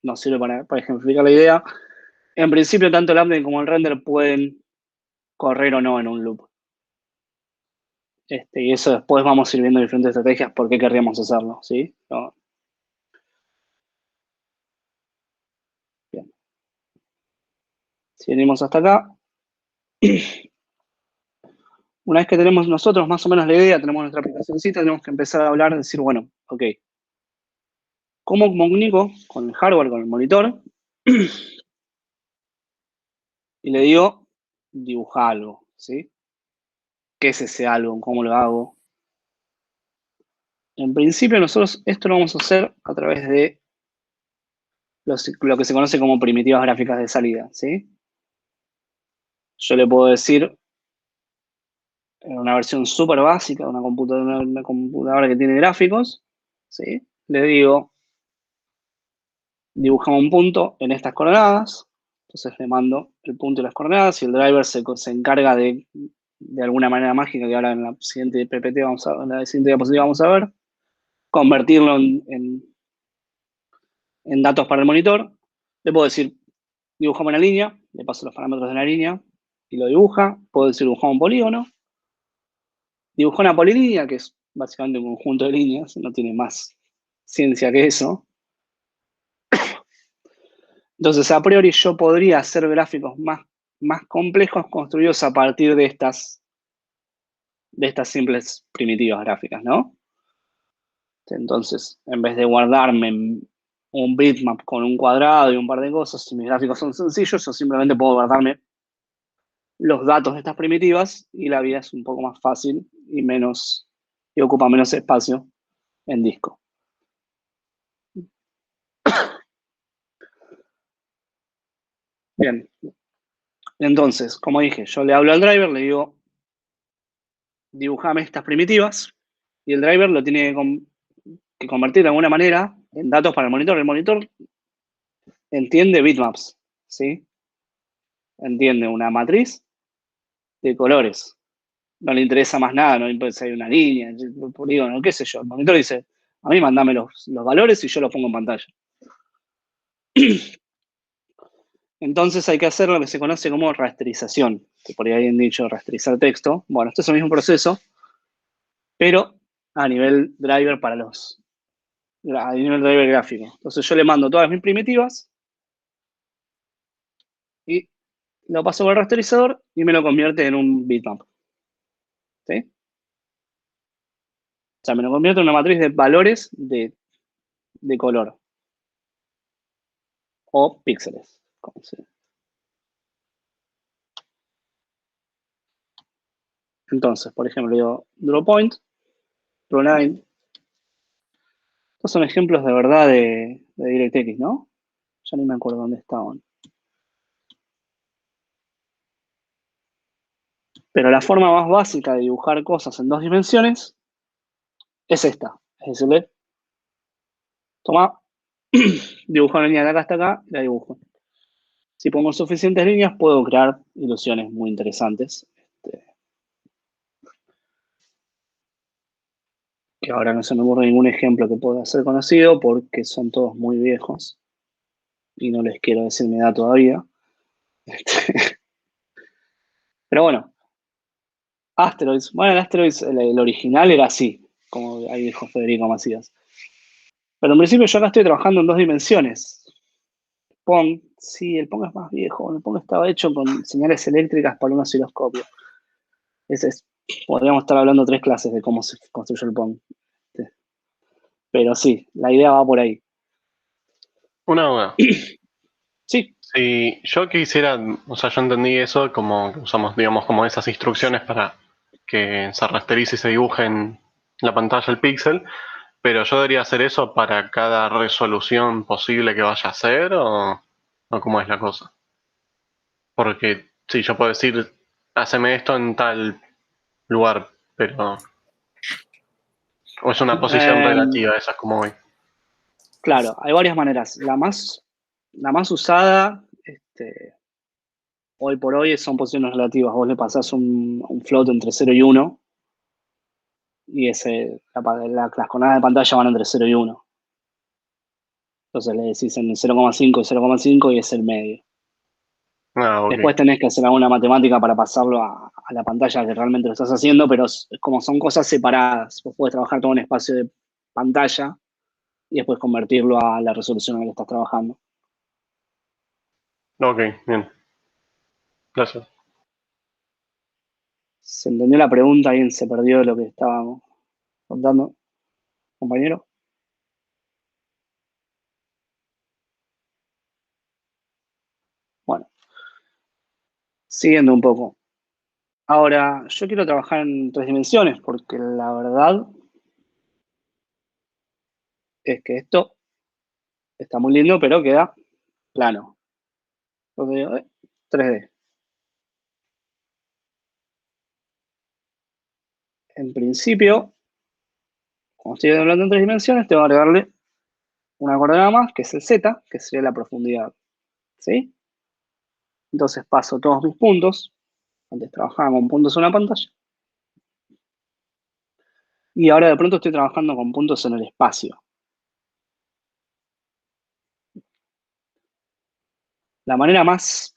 nos sirve para ejemplificar la idea. En principio, tanto el update como el render pueden correr o no en un loop. Y eso después vamos a ir viendo diferentes estrategias por qué querríamos hacerlo, ¿sí? No. Bien. Si venimos hasta acá, una vez que tenemos nosotros más o menos la idea, tenemos nuestra aplicacióncita, tenemos que empezar a hablar, decir, bueno, ok, ¿cómo comunico con el hardware, con el monitor? Y le digo, dibuja algo, ¿sí? ¿Qué es ese algo? ¿Cómo lo hago? En principio nosotros esto lo vamos a hacer a través de lo que se conoce como primitivas gráficas de salida, ¿sí? Yo le puedo decir, en una versión súper básica, una computadora que tiene gráficos, ¿sí? Le digo, dibujamos un punto en estas coordenadas, entonces le mando el punto y las coordenadas y el driver se encarga de alguna manera mágica que ahora en la siguiente PPT en la siguiente diapositiva vamos a ver, convertirlo en datos para el monitor. Le puedo decir, dibujamos una línea, le paso los parámetros de la línea y lo dibuja. Puedo decir dibujar un polígono. Dibujó una polilínea, que es básicamente un conjunto de líneas, no tiene más ciencia que eso. Entonces, a priori yo podría hacer gráficos más complejos construidos a partir de estas simples primitivas gráficas, ¿no? Entonces, en vez de guardarme un bitmap con un cuadrado y un par de cosas, si mis gráficos son sencillos, yo simplemente puedo guardarme los datos de estas primitivas y la vida es un poco más fácil y ocupa menos espacio en disco. Bien. Entonces, como dije, yo le hablo al driver, le digo, dibujame estas primitivas, y el driver lo tiene que convertir de alguna manera en datos para el monitor. El monitor entiende bitmaps, ¿sí? Entiende una matriz de colores. No le interesa más nada, no le importa si hay una línea, polígono, qué sé yo. El monitor dice, a mí mandame los valores y yo los pongo en pantalla. Entonces hay que hacer lo que se conoce como rasterización, que por ahí habían dicho rasterizar texto. Bueno, esto es el mismo proceso, pero a nivel driver a nivel driver gráfico. Entonces yo le mando todas mis primitivas y lo paso por el rasterizador y me lo convierte en un bitmap. ¿Sí? O sea, me lo convierte en una matriz de valores de color. O píxeles. Como se... Entonces, por ejemplo, digo draw point, draw line. Estos son ejemplos de verdad de DirectX, ¿no? Ya ni me acuerdo dónde estaban. Pero la forma más básica de dibujar cosas en 2 dimensiones es esta. Es decirle, toma, dibujo una línea de acá hasta acá, la dibujo. Si pongo suficientes líneas, puedo crear ilusiones muy interesantes. Que ahora no se me ocurre ningún ejemplo que pueda ser conocido porque son todos muy viejos. Y no les quiero decir mi edad todavía. Pero bueno, Asteroids. Bueno, el Asteroids, el original era así, como ahí dijo Federico Macías. Pero en principio yo acá estoy trabajando en 2 dimensiones. Pong, sí, el Pong es más viejo. El Pong estaba hecho con señales eléctricas para un osciloscopio. Podríamos estar hablando 3 clases de cómo se construyó el Pong. Pero sí, la idea va por ahí. Una duda. Sí, Si yo quisiera, o sea, yo entendí eso como que usamos, digamos, como esas instrucciones para que se rasterice y se dibuje en la pantalla el píxel, pero yo debería hacer eso para cada resolución posible que vaya a hacer o cómo es la cosa. Porque sí, yo puedo decir, haceme esto en tal lugar, pero o es una posición relativa, esa es como voy. claro, hay varias maneras. La más usada, hoy por hoy, son posiciones relativas. Vos le pasás un float entre 0 y 1 y las coordenadas de pantalla van entre 0 y 1. Entonces le decís en el 0,5 y 0,5 y es el medio. Ah, ok. Después tenés que hacer alguna matemática para pasarlo a la pantalla que realmente lo estás haciendo, pero como son cosas separadas. Vos podés trabajar todo un espacio de pantalla y después convertirlo a la resolución en la que estás trabajando. Ok, bien. Gracias. ¿Se entendió la pregunta? ¿Alguien se perdió de lo que estábamos contando, compañero? Bueno, siguiendo un poco. Ahora, yo quiero trabajar en 3 dimensiones porque la verdad es que esto está muy lindo, pero queda plano. Entonces digo, 3D. En principio, como estoy hablando en 3 dimensiones, tengo que agregarle una coordenada más, que es el Z, que sería la profundidad. ¿Sí? Entonces paso todos mis puntos. Antes trabajaba con puntos en una pantalla. Y ahora de pronto estoy trabajando con puntos en el espacio. La manera más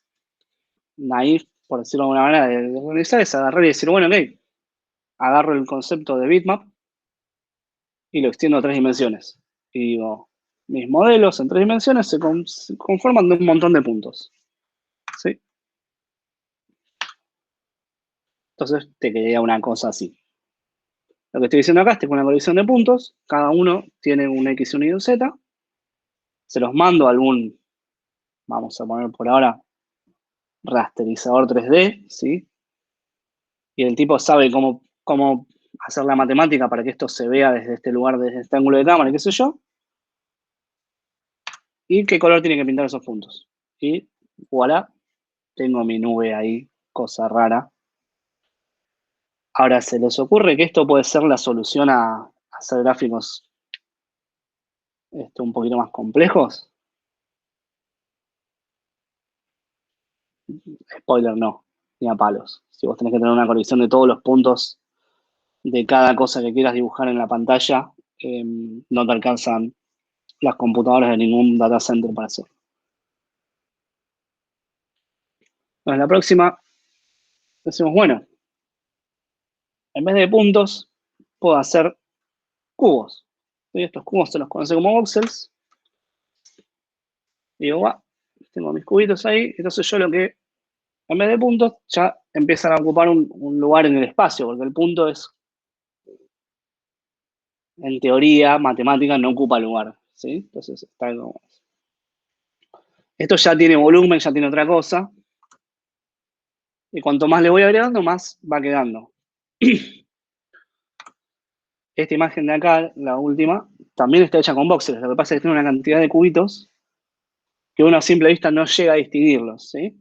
naif, por decirlo de alguna manera, de organizar es agarrar y decir, bueno, ok, agarro el concepto de bitmap y lo extiendo a 3 dimensiones. Y digo, mis modelos en 3 dimensiones se conforman de un montón de puntos. ¿Sí? Entonces te quedaría una cosa así. Lo que estoy diciendo acá es que con una colección de puntos, cada uno tiene un X y un Z. Se los mando a algún, vamos a poner por ahora, rasterizador 3D, ¿sí? Y el tipo sabe cómo hacer la matemática para que esto se vea desde este lugar, desde este ángulo de cámara, qué sé yo. Y qué color tiene que pintar esos puntos. Y voilà, tengo mi nube ahí, cosa rara. Ahora, ¿se les ocurre que esto puede ser la solución a hacer gráficos un poquito más complejos? Spoiler, no, ni a palos. Si vos tenés que tener una colección de todos los puntos de cada cosa que quieras dibujar en la pantalla, no te alcanzan las computadoras de ningún data center para hacerlo. En la próxima decimos, bueno, en vez de puntos, puedo hacer cubos. Y estos cubos se los conoce como voxels. Y digo, tengo mis cubitos ahí. Entonces yo lo que, en vez de puntos, ya empiezan a ocupar un lugar en el espacio, porque el punto es, en teoría, matemática, no ocupa lugar. ¿Sí? Entonces está como... Esto ya tiene volumen, ya tiene otra cosa. Y cuanto más le voy agregando, más va quedando. Esta imagen de acá, la última, también está hecha con voxels. Lo que pasa es que tiene una cantidad de cubitos que uno a simple vista no llega a distinguirlos, ¿sí?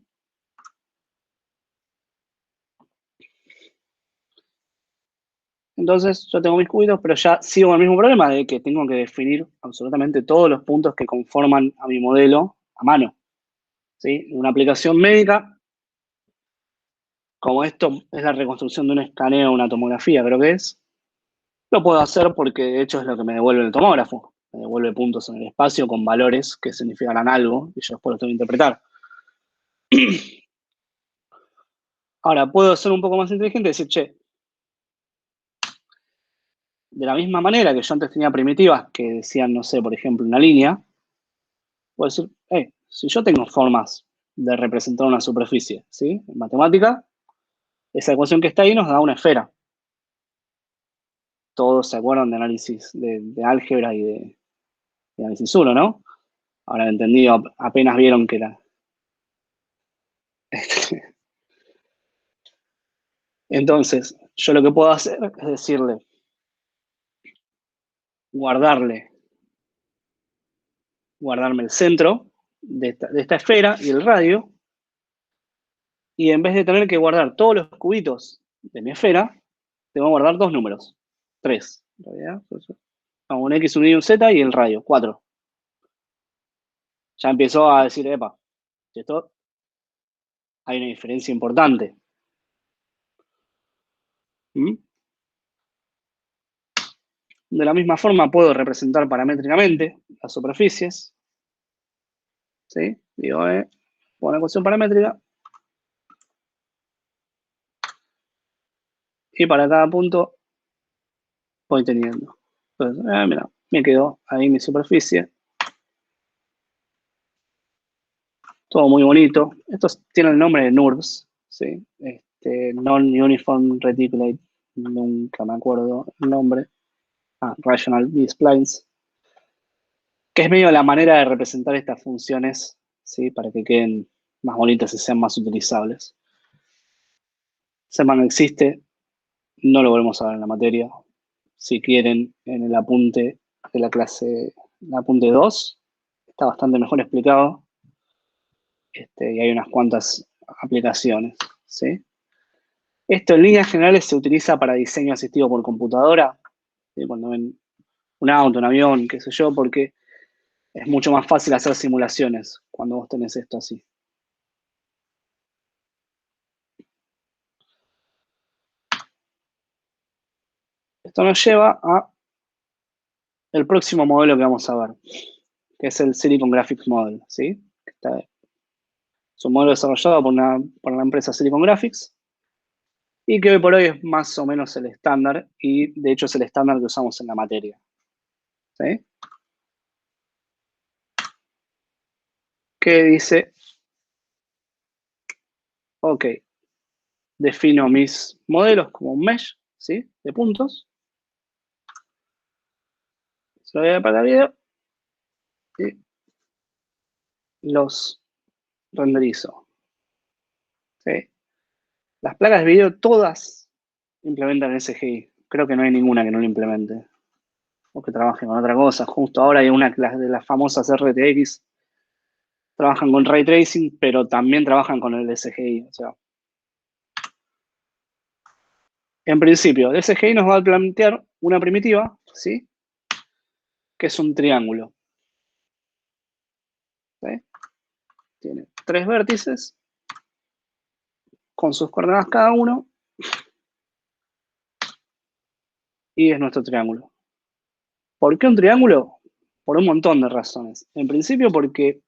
Entonces yo tengo mis cubitos, pero ya sigo con el mismo problema de que tengo que definir absolutamente todos los puntos que conforman a mi modelo a mano, ¿sí? Una aplicación médica, como esto es la reconstrucción de un escaneo, una tomografía, creo que es, lo puedo hacer porque de hecho es lo que me devuelve el tomógrafo. Me devuelve puntos en el espacio con valores que significarán algo y yo después los tengo que interpretar. Ahora, puedo ser un poco más inteligente y decir, che, de la misma manera que yo antes tenía primitivas que decían, no sé, por ejemplo, una línea, puedo decir, si yo tengo formas de representar una superficie, ¿sí? En matemática, esa ecuación que está ahí nos da una esfera. Todos se acuerdan de análisis de álgebra y de análisis 1, ¿no? Ahora entendido, apenas vieron que era. Entonces, yo lo que puedo hacer es decirle, guardarme el centro de esta esfera y el radio, y en vez de tener que guardar todos los cubitos de mi esfera, tengo que guardar 2 números, 3, en realidad, un X, un Y, un Z y el radio, 4. Ya empezó a decir, epa, esto hay una diferencia importante. ¿Mm? De la misma forma puedo representar paramétricamente las superficies. ¿Sí? Digo, pongo una ecuación paramétrica. Y para cada punto voy teniendo. Entonces, mira, me quedó ahí mi superficie. Todo muy bonito. Estos tienen el nombre de NURBS, ¿sí? Non-Uniform Reticulate, nunca me acuerdo el nombre. Rational B-Splines, que es medio la manera de representar estas funciones, ¿sí? Para que queden más bonitas y sean más utilizables. SEMA no existe, no lo volvemos a ver en la materia. Si quieren, en el apunte de la clase, el apunte 2, está bastante mejor explicado. Y hay unas cuantas aplicaciones, ¿sí? Esto en líneas generales se utiliza para diseño asistido por computadora, ¿sí? Cuando ven un auto, un avión, qué sé yo, porque es mucho más fácil hacer simulaciones cuando vos tenés esto así. Esto nos lleva a el próximo modelo que vamos a ver, que es el Silicon Graphics Model, ¿sí? Es un modelo desarrollado por la empresa Silicon Graphics y que hoy por hoy es más o menos el estándar y de hecho es el estándar que usamos en la materia. ¿Sí? Que dice, ok, defino mis modelos como un mesh, ¿sí? De puntos. Se lo voy a para el video y los renderizo. ¿Sí? Las placas de video todas implementan SGI. Creo que no hay ninguna que no lo implemente. O que trabaje con otra cosa. Justo ahora hay una de las famosas RTX. Trabajan con Ray Tracing, pero también trabajan con el SGI. O sea, en principio, el SGI nos va a plantear una primitiva, ¿sí? Que es un triángulo. ¿Sí? Tiene 3 vértices con sus coordenadas cada uno y es nuestro triángulo. ¿Por qué un triángulo? Por un montón de razones. En principio porque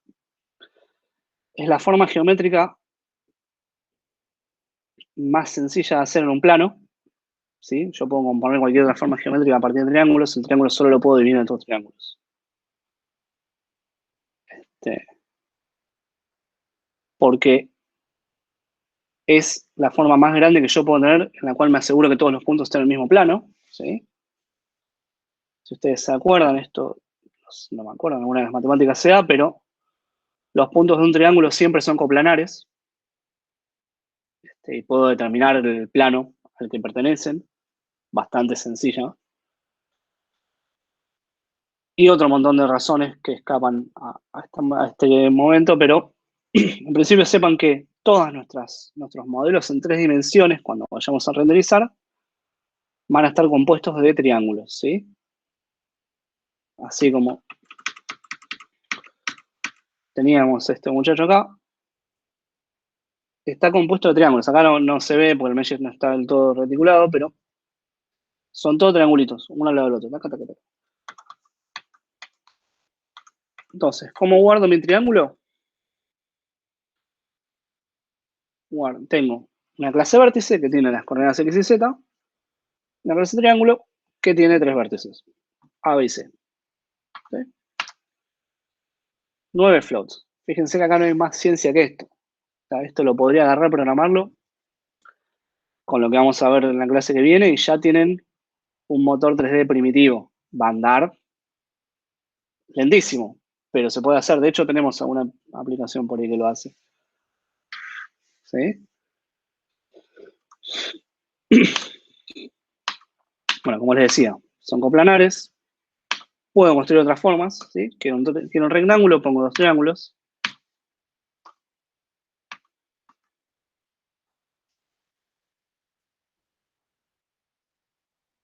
es la forma geométrica más sencilla de hacer en un plano. ¿Sí? Yo puedo componer cualquier otra forma geométrica a partir de triángulos. El triángulo solo lo puedo dividir en otros triángulos. Porque es la forma más grande que yo puedo tener en la cual me aseguro que todos los puntos estén en el mismo plano. ¿Sí? Si ustedes se acuerdan, esto no me acuerdo en alguna de las matemáticas sea, pero los puntos de un triángulo siempre son coplanares. Y puedo determinar el plano al que pertenecen. Bastante sencilla. Y otro montón de razones que escapan a este momento, pero en principio sepan que todos nuestros modelos en 3 dimensiones, cuando vayamos a renderizar, van a estar compuestos de triángulos, ¿sí? Así como teníamos este muchacho acá, está compuesto de triángulos. Acá no se ve porque el mesh no está del todo reticulado, pero son todos triangulitos, uno al lado del otro. Taca, taca, taca. Entonces, ¿cómo guardo mi triángulo? Tengo una clase vértice que tiene las coordenadas X y Z, una clase triángulo que tiene 3 vértices, A, B y C. ¿Sí? 9 floats. Fíjense que acá no hay más ciencia que esto. O sea, esto lo podría agarrar, programarlo con lo que vamos a ver en la clase que viene y ya tienen un motor 3D primitivo. Va a andar lentísimo, pero se puede hacer. De hecho, tenemos alguna aplicación por ahí que lo hace. ¿Sí? Bueno, como les decía, son coplanares. Puedo construir otras formas. ¿Sí? Quiero un rectángulo, pongo 2 triángulos.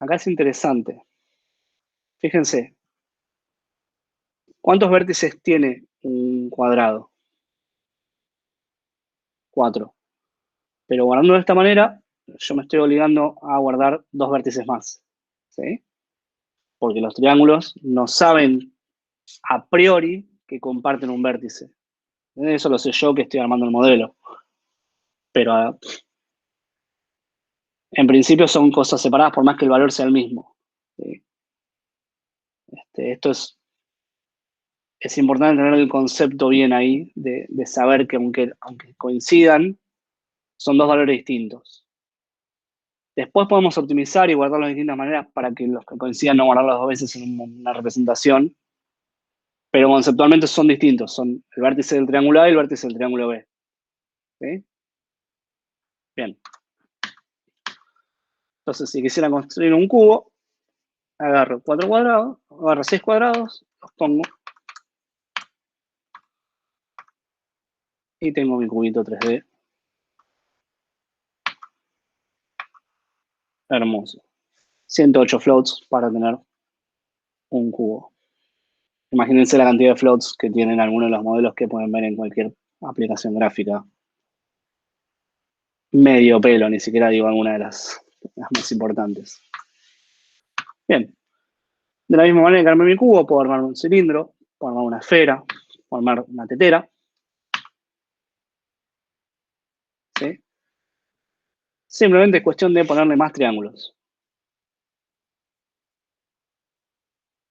Acá es interesante. Fíjense, ¿cuántos vértices tiene un cuadrado? 4. Pero guardando de esta manera, yo me estoy obligando a guardar 2 vértices más. ¿Sí? Porque los triángulos no saben a priori que comparten un vértice. Eso lo sé yo que estoy armando el modelo. Pero en principio son cosas separadas por más que el valor sea el mismo. ¿Sí? Esto es importante tener el concepto bien ahí de saber que aunque coincidan, son 2 valores distintos. Después podemos optimizar y guardarlos de distintas maneras para que los que coincidan no guardarlos 2 veces en una representación. Pero conceptualmente son distintos. Son el vértice del triángulo A y el vértice del triángulo B. ¿Sí? Bien. Entonces, si quisiera construir un cubo, agarro 4 cuadrados, agarro 6 cuadrados, los pongo. Y tengo mi cubito 3D. Hermoso. 108 floats para tener un cubo. Imagínense la cantidad de floats que tienen algunos de los modelos que pueden ver en cualquier aplicación gráfica. Medio pelo, ni siquiera digo alguna de las más importantes. Bien. De la misma manera que armé mi cubo, puedo armar un cilindro, puedo armar una esfera, puedo armar una tetera. Simplemente es cuestión de ponerle más triángulos.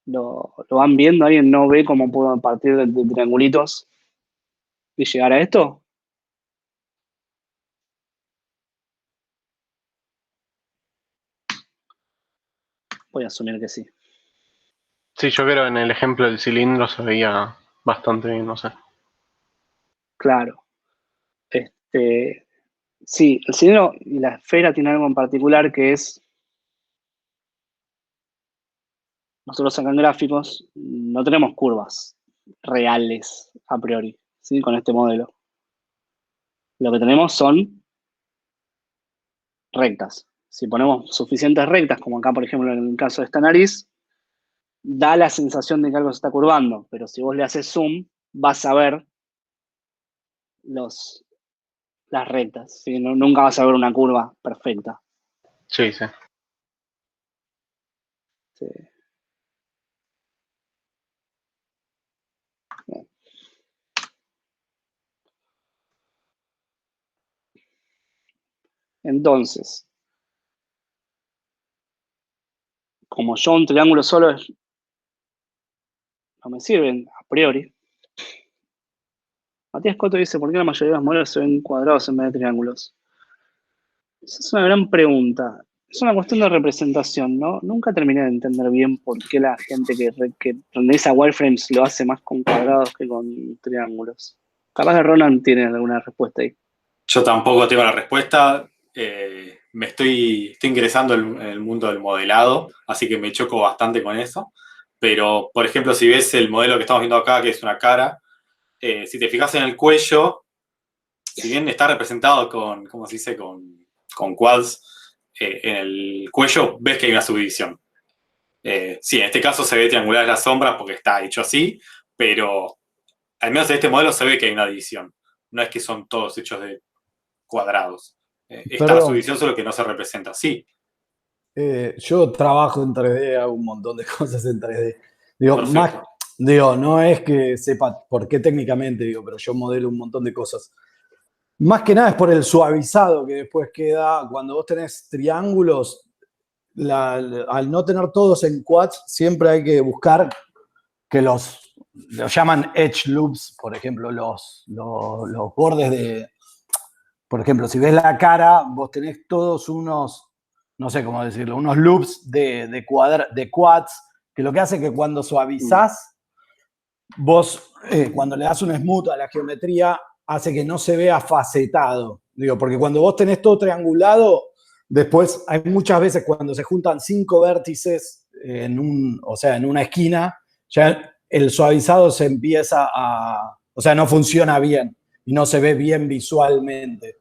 ¿Lo van viendo? ¿Alguien no ve cómo puedo partir de triangulitos y llegar a esto? Voy a asumir que sí. Sí, yo creo que en el ejemplo del cilindro se veía bastante bien, no sé. Claro. Sí, el cilindro y la esfera tienen algo en particular que es, nosotros acá en gráficos no tenemos curvas reales a priori, ¿sí? Con este modelo. Lo que tenemos son rectas. Si ponemos suficientes rectas, como acá, por ejemplo, en el caso de esta nariz, da la sensación de que algo se está curvando, pero si vos le haces zoom, vas a ver las rectas, ¿sí? Nunca vas a ver una curva perfecta. Sí, sí. Sí. Bien. Entonces, como yo un triángulo solo no me sirven a priori, Matías Coto dice, ¿por qué la mayoría de los modelos se ven cuadrados en vez de triángulos? Esa es una gran pregunta. Es una cuestión de representación, ¿no? Nunca terminé de entender bien por qué la gente que renderiza wireframes lo hace más con cuadrados que con triángulos. Capaz que Ronan tiene alguna respuesta ahí. Yo tampoco tengo la respuesta. Estoy ingresando en el mundo del modelado, así que me choco bastante con eso. Pero, por ejemplo, si ves el modelo que estamos viendo acá, que es una cara, si te fijas en el cuello, si bien está representado con, ¿cómo se dice? Con quads, en el cuello ves que hay una subdivisión. Sí, en este caso se ve triangular las sombras porque está hecho así, pero al menos en este modelo se ve que hay una división. No es que son todos hechos de cuadrados. Está la Perdón, subdivisión, solo que no se representa así. yo trabajo en 3D, hago un montón de cosas en 3D. Digo, Perfecto. no es que sepa por qué técnicamente, digo, pero yo modelo un montón de cosas. Más que nada es por el suavizado que después queda cuando vos tenés triángulos. Al no tener todos en quads, siempre hay que buscar que los llaman edge loops, por ejemplo, los bordes de. Por ejemplo, si ves la cara, vos tenés todos unos, no sé cómo decirlo, unos loops de quads, que lo que hace que cuando suavizás, vos, cuando le das un smooth a la geometría, hace que no se vea facetado. Digo, porque cuando vos tenés todo triangulado, después hay muchas veces cuando se juntan 5 vértices o sea, en una esquina, ya el suavizado se empieza o sea, no funciona bien y no se ve bien visualmente.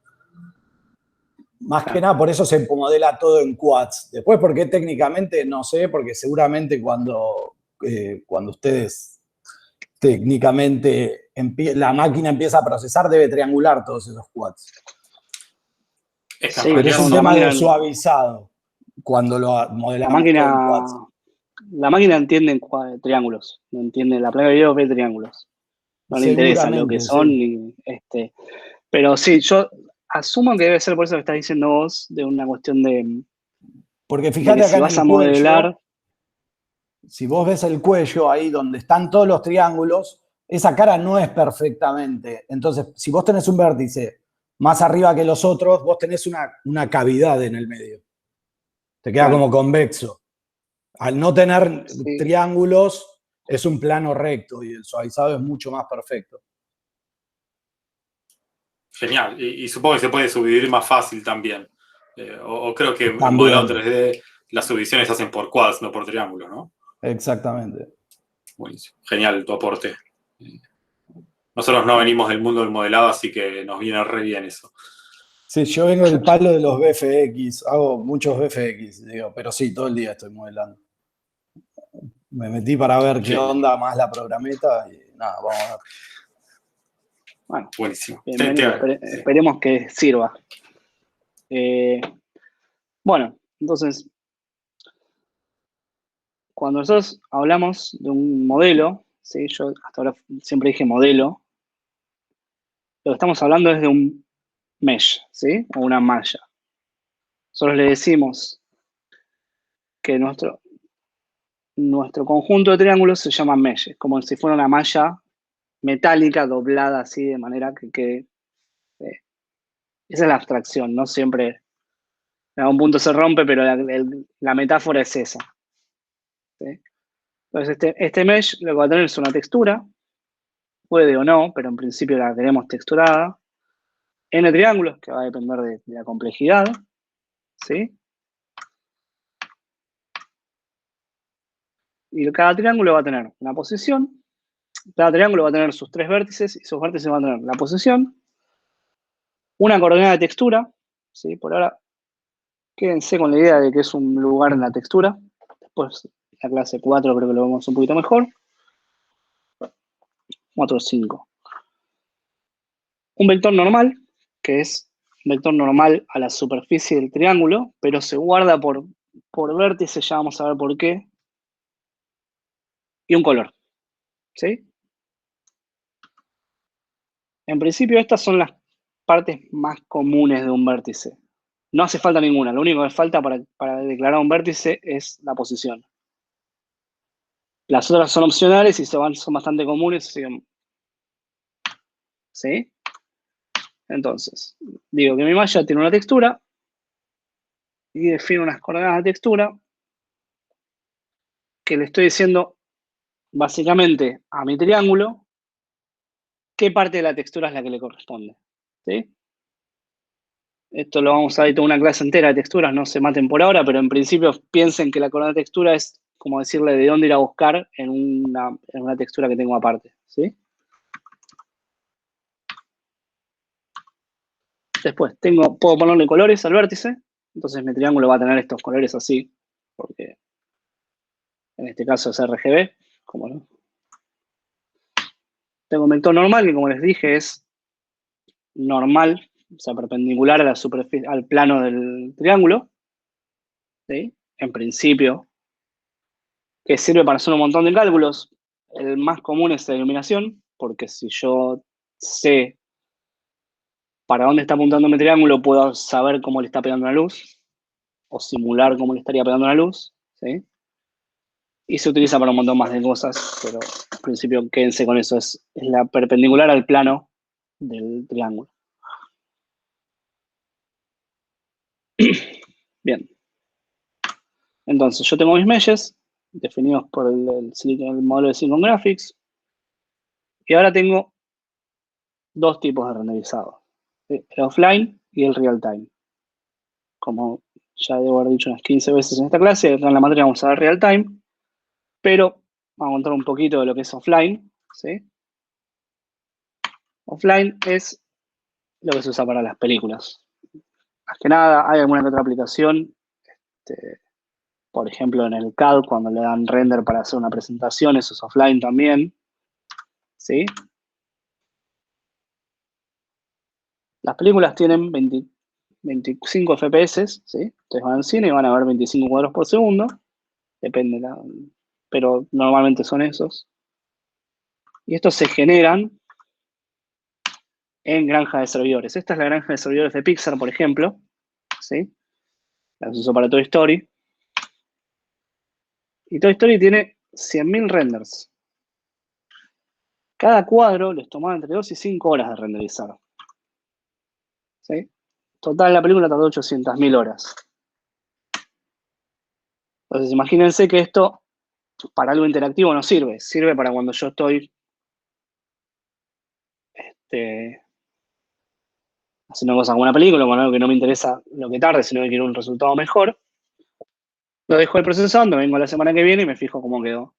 Más que nada, por eso se modela todo en quads. Después, porque técnicamente, no sé, porque seguramente cuando ustedes técnicamente la máquina empieza a procesar, debe triangular todos esos quads. Es que en Sí, Pero es realidad un son tema de suavizado cuando lo la modelamos todo en quads. máquina entiende triángulos, no entiende, la placa de video ve triángulos. No le interesa lo que Seguramente, son, sí. pero sí, yo asumo que debe ser por eso que estás diciendo vos, de una cuestión Porque de que fíjate acá si en vas el a cuello, modelar, si vos ves el cuello ahí donde están todos los triángulos, esa cara no es perfectamente. Entonces, si vos tenés un vértice más arriba que los otros, vos tenés una cavidad en el medio. Te queda claro, como convexo. Al no tener sí, triángulos, es un plano recto y el suavizado es mucho más perfecto. genial. Y supongo que se puede subdividir más fácil también. O creo que en modelado También, 3D las subdivisiones se hacen por quads, no por triángulos, ¿no? exactamente. Buenísimo. Genial tu aporte. Nosotros no venimos del mundo del modelado, así que nos viene re bien eso. Sí, yo vengo del palo de los BFX, hago muchos BFX, digo, pero sí, todo el día estoy modelando. Me metí para ver qué Genial. onda más la programeta y nada, vamos a ver. bueno, Buenísimo. bienvenido, esperemos que sirva. Bueno, entonces, cuando nosotros hablamos de un modelo, ¿sí? Yo hasta ahora siempre dije modelo, lo que estamos hablando es de un mesh, ¿sí? O una malla. nosotros le decimos que nuestro conjunto de triángulos se llama mesh, como si fuera una malla metálica doblada así de manera que quede. Esa es la abstracción, no siempre en algún punto se rompe, pero la metáfora es esa. ¿Sí? Entonces este mesh lo que va a tener es una textura, puede o no, pero en principio la tenemos texturada, n triángulos, que va a depender de la complejidad, ¿sí? Y cada triángulo va a tener una posición, cada triángulo va a tener sus 3 vértices, y sus vértices van a tener la posición, una coordenada de textura, ¿sí? Por ahora, quédense con la idea de que es un lugar en la textura, después la clase 4 creo que lo vemos un poquito mejor, 4 o 5. Un vector normal, que es un vector normal a la superficie del triángulo, pero se guarda por vértice, ya vamos a ver por qué, y un color, ¿sí? En principio estas son las partes más comunes de un vértice. No hace falta ninguna, lo único que falta para declarar un vértice es la posición. Las otras son opcionales y son bastante comunes, ¿sí? Entonces, digo que mi malla tiene una textura y defino unas coordenadas de textura que le estoy diciendo básicamente a mi triángulo qué parte de la textura es la que le corresponde, ¿sí? Esto lo vamos a ver toda una clase entera de texturas, no se maten por ahora, pero en principio piensen que la coordenada de textura es como decirle de dónde ir a buscar en una textura que tengo aparte, ¿sí? Después puedo ponerle colores al vértice, entonces mi triángulo va a tener estos colores así, porque en este caso es RGB, como no. Tengo un vector normal que, como les dije, es normal, o sea, perpendicular a la superficie, al plano del triángulo, ¿sí? En principio, que sirve para hacer un montón de cálculos. El más común es la iluminación, porque si yo sé para dónde está apuntando mi triángulo, puedo saber cómo le está pegando la luz, o simular cómo le estaría pegando la luz, ¿sí? Y se utiliza para un montón más de cosas, pero en principio quédense con eso, es la perpendicular al plano del triángulo. Bien. Entonces, yo tengo mis meshes definidos por el modelo de Silicon Graphics. Y ahora tengo dos tipos de renderizado. El offline y el real time. Como ya debo haber dicho unas 15 veces en esta clase, en la materia vamos a ver real time. Pero vamos a contar un poquito de lo que es offline, ¿sí? Offline es lo que se usa para las películas. Más que nada, hay alguna que otra aplicación, por ejemplo, en el CAD, cuando le dan render para hacer una presentación, eso es offline también, ¿sí? Las películas tienen 25 FPS, ¿sí? Ustedes van al cine y van a ver 25 cuadros por segundo, depende, pero normalmente son esos. Y estos se generan en granja de servidores. Esta es la granja de servidores de Pixar, por ejemplo, ¿sí? La que se usó para Toy Story. Y Toy Story tiene 100.000 renders. Cada cuadro les tomaba entre 2 y 5 horas de renderizar. ¿Sí? Total, la película tardó 800.000 horas. Entonces, imagínense que esto para algo interactivo no sirve. Sirve para cuando yo estoy haciendo cosas como una película, con algo que no me interesa lo que tarde, sino que quiero un resultado mejor. Lo dejo ahí procesando, vengo la semana que viene y me fijo cómo quedó.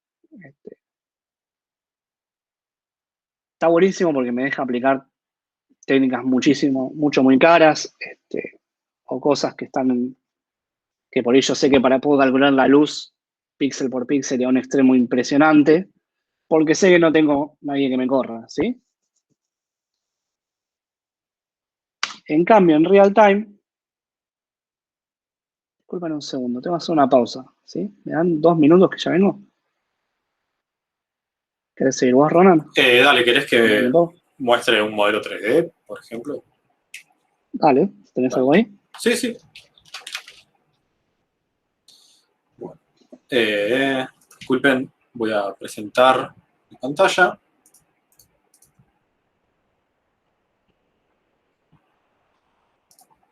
Está buenísimo porque me deja aplicar técnicas mucho muy caras, o cosas que que por ello sé que puedo calcular la luz píxel por píxel y a un extremo impresionante, porque sé que no tengo nadie que me corra, ¿sí? En cambio, en real time, disculpen un segundo, tengo que hacer una pausa, ¿sí? ¿Me dan 2 minutos que ya vengo? ¿Querés seguir vos, Ronan? Dale, ¿querés que muestre un modelo 3D, por ejemplo? Dale, ¿tenés algo ahí? Sí, sí. Disculpen, voy a presentar mi pantalla.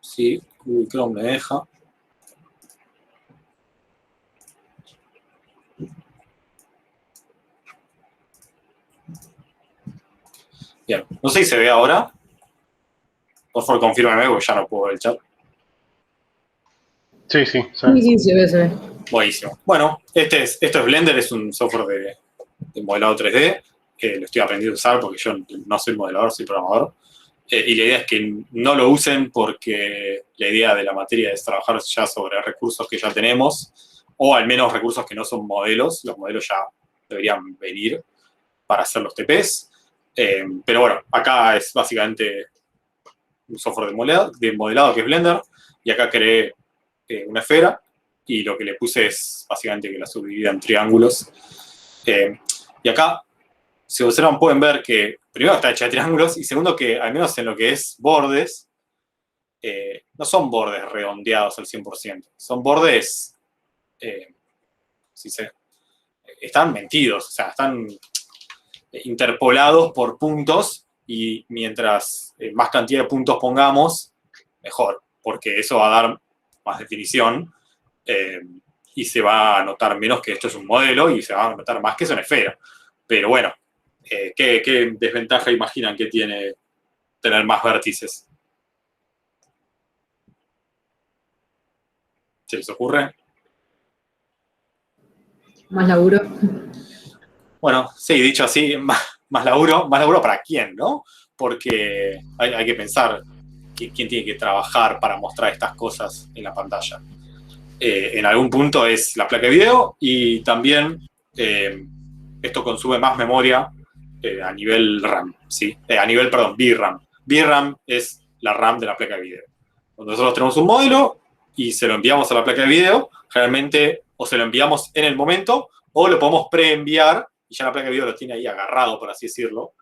Sí, Google Chrome me deja. Bien, no sé si se ve ahora. Por favor, confírmeme porque ya no puedo ver el chat. Sí, sí. Sí, se ve, se ve. Buenísimo. Bueno, esto es Blender, es un software de modelado 3D. Lo estoy aprendiendo a usar porque yo no soy modelador, soy programador. Y la idea es que no lo usen porque la idea de la materia es trabajar ya sobre recursos que ya tenemos, o al menos recursos que no son modelos. Los modelos ya deberían venir para hacer los TPs. Pero bueno, acá es básicamente un software de modelado que es Blender, y acá creé una esfera, y lo que le puse es básicamente que la subdivida en triángulos. Y acá, si observan, pueden ver que primero está hecha de triángulos, y segundo que, al menos en lo que es bordes, no son bordes redondeados al 100%, son bordes, están mentidos, o sea, están interpolados por puntos, y mientras más cantidad de puntos pongamos, mejor, porque eso va a dar más definición, y se va a notar menos que esto es un modelo, y se va a notar más que es una esfera. Pero bueno, ¿qué desventaja imaginan que tiene tener más vértices? ¿Se les ocurre? Más laburo. Bueno, sí, dicho así, más laburo ¿para quién, no? Porque hay que pensar quién tiene que trabajar para mostrar estas cosas en la pantalla. En algún punto es la placa de video, y también esto consume más memoria a nivel RAM, ¿sí? A nivel, perdón, VRAM. VRAM es la RAM de la placa de video. Cuando nosotros tenemos un modelo y se lo enviamos a la placa de video, generalmente o se lo enviamos en el momento o lo podemos preenviar y ya la placa de video lo tiene ahí agarrado, por así decirlo,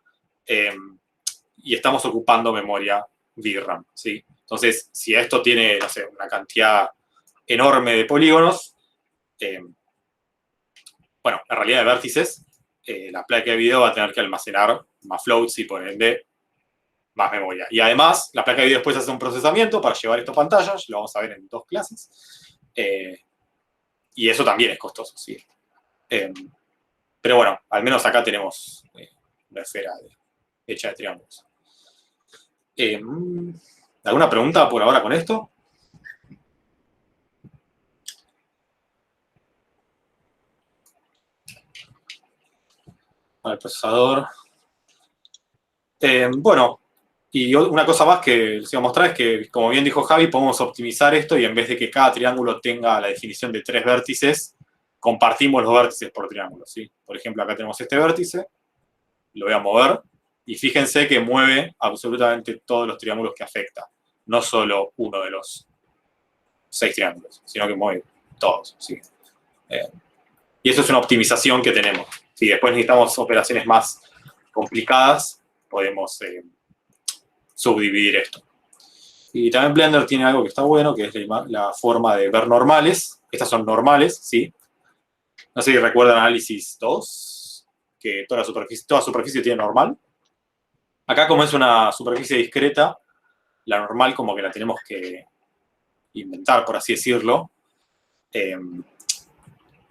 y estamos ocupando memoria VRAM, ¿sí? Entonces, si esto tiene, no sé, una cantidad enorme de polígonos, bueno, en realidad de vértices, la placa de video va a tener que almacenar más floats y por ende más memoria. Y además, la placa de video después hace un procesamiento para llevar esto a pantalla, lo vamos a ver en 2 clases, y eso también es costoso, ¿sí? Pero bueno, al menos acá tenemos una esfera hecha de triángulos. ¿Alguna pregunta por ahora con esto? Al procesador. Bueno, y una cosa más que les iba a mostrar es que, como bien dijo Javi, podemos optimizar esto, y en vez de que cada triángulo tenga la definición de 3 vértices, compartimos los vértices por triángulo, ¿sí? Por ejemplo, acá tenemos este vértice, lo voy a mover, y fíjense que mueve absolutamente todos los triángulos que afecta, no solo uno de los 6 triángulos, sino que mueve todos, ¿sí? Y eso es una optimización que tenemos. Si después necesitamos operaciones más complicadas, podemos subdividir esto. Y también Blender tiene algo que está bueno, que es la forma de ver normales. Estas son normales, ¿sí? No sé si recuerdan Análisis 2, que toda superficie tiene normal. Acá, como es una superficie discreta, la normal como que la tenemos que inventar, por así decirlo.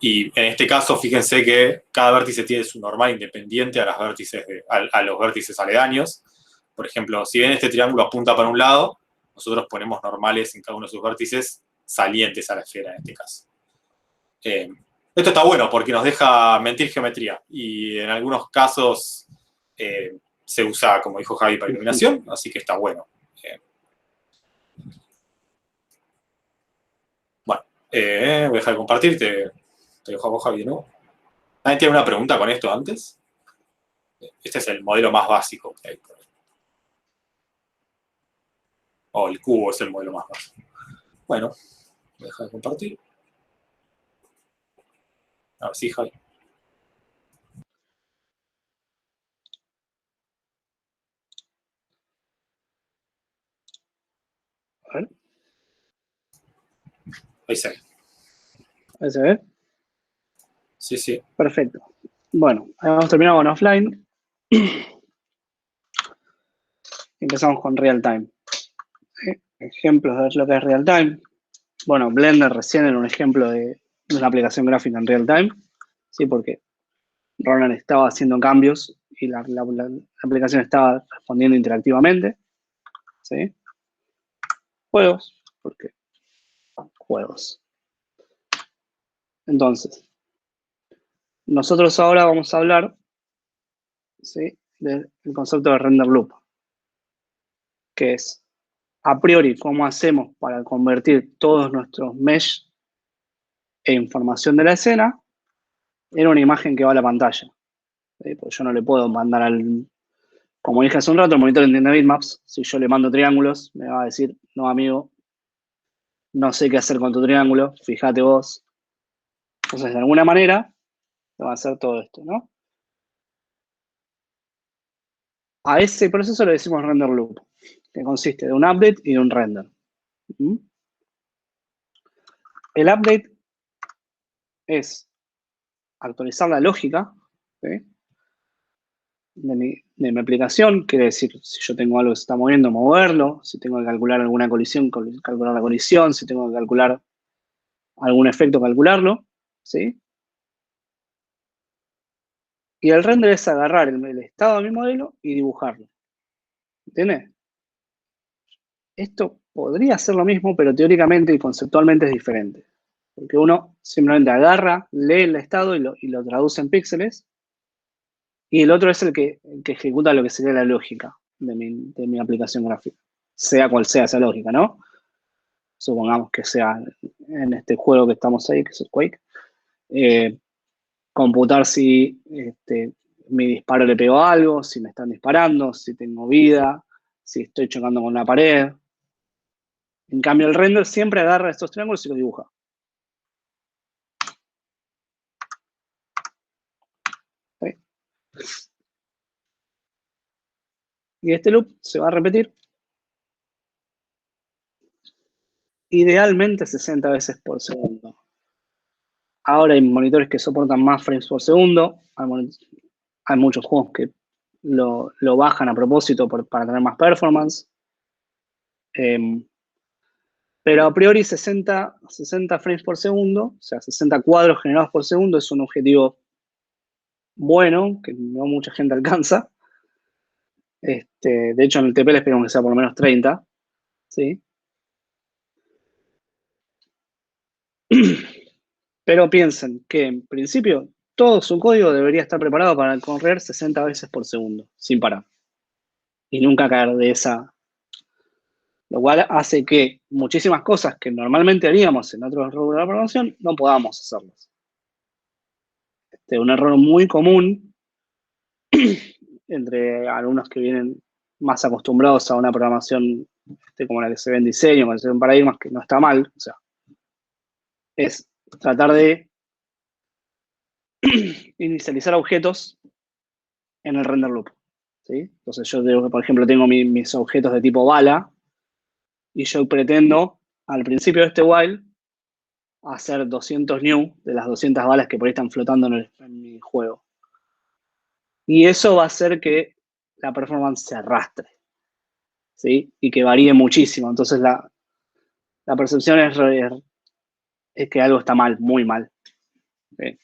Y en este caso, fíjense que cada vértice tiene su normal independiente a los vértices aledaños. Por ejemplo, si bien este triángulo apunta para un lado, nosotros ponemos normales en cada uno de sus vértices salientes a la esfera, en este caso. Esto está bueno porque nos deja mentir geometría, y en algunos casos se usa, como dijo Javi, para iluminación, así que está bueno. Bueno, voy a dejar de compartir, te dejo a vos, Javi, ¿no? ¿Alguien tiene una pregunta con esto antes? Este es el modelo más básico que hay por ahí. O el cubo es el modelo más básico. Bueno, voy a dejar de compartir. A ver si, Javi. A ver. Ahí se ve. ¿Ahí se ve? Sí, sí. Perfecto. Bueno, hemos terminado con offline. Empezamos con real time. Ejemplos de lo que es real time. Bueno, Blender recién era un ejemplo de una aplicación gráfica en real time. Sí, porque Roland estaba haciendo cambios y la aplicación estaba respondiendo interactivamente. ¿Sí? Juegos, porque juegos. Entonces, nosotros ahora vamos a hablar, ¿sí?, del concepto de render loop, que es, a priori, cómo hacemos para convertir todos nuestros mesh e información de la escena en una imagen que va a la pantalla. ¿Sí? Porque yo no le puedo mandar como dije hace un rato, el monitor entiende bitmaps. Si yo le mando triángulos, me va a decir, no, amigo, no sé qué hacer con tu triángulo, fíjate vos. Entonces, de alguna manera, te va a hacer todo esto, ¿no? A ese proceso le decimos render loop, que consiste de un update y de un render. ¿Mm? El update es actualizar la lógica, ¿sí?, de mi aplicación. Quiere decir, si yo tengo algo que se está moviendo, moverlo. Si tengo que calcular alguna colisión, calcular la colisión. Si tengo que calcular algún efecto, calcularlo. ¿Sí? Y el render es agarrar el estado de mi modelo y dibujarlo. ¿Entiendes? Esto podría ser lo mismo, pero teóricamente y conceptualmente es diferente. Porque uno simplemente agarra, lee el estado y lo traduce en píxeles. Y el otro es el que ejecuta lo que sería la lógica de mi aplicación gráfica. Sea cual sea esa lógica, ¿no? Supongamos que sea en este juego que estamos ahí, que es el Quake. Computar si mi disparo le pegó a algo, si me están disparando, si tengo vida, si estoy chocando con una pared. En cambio, el render siempre agarra estos triángulos y los dibuja. ¿Sí? Y este loop se va a repetir idealmente 60 veces por segundo. Ahora hay monitores que soportan más frames por segundo. Hay muchos juegos que lo bajan a propósito para tener más performance. Pero a priori 60 frames por segundo, o sea, 60 cuadros generados por segundo es un objetivo bueno, que no mucha gente alcanza. De hecho, en el TP le esperamos que sea por lo menos 30. ¿Sí? Pero piensen que en principio todo su código debería estar preparado para correr 60 veces por segundo, sin parar. Y nunca caer de esa. Lo cual hace que muchísimas cosas que normalmente haríamos en otros rubros de la programación no podamos hacerlas. Un error muy común entre alumnos que vienen más acostumbrados a una programación como la que se ve en diseño, como la que se ve en paradigmas, que no está mal, o sea, es tratar de inicializar objetos en el render loop. ¿Sí? Entonces yo, por ejemplo, tengo mis objetos de tipo bala y yo pretendo, al principio de este while, hacer 200 new de las 200 balas que por ahí están flotando en mi juego. Y eso va a hacer que la performance se arrastre, ¿sí? Y que varíe muchísimo. Entonces la percepción es que algo está mal, muy mal. ¿Sí?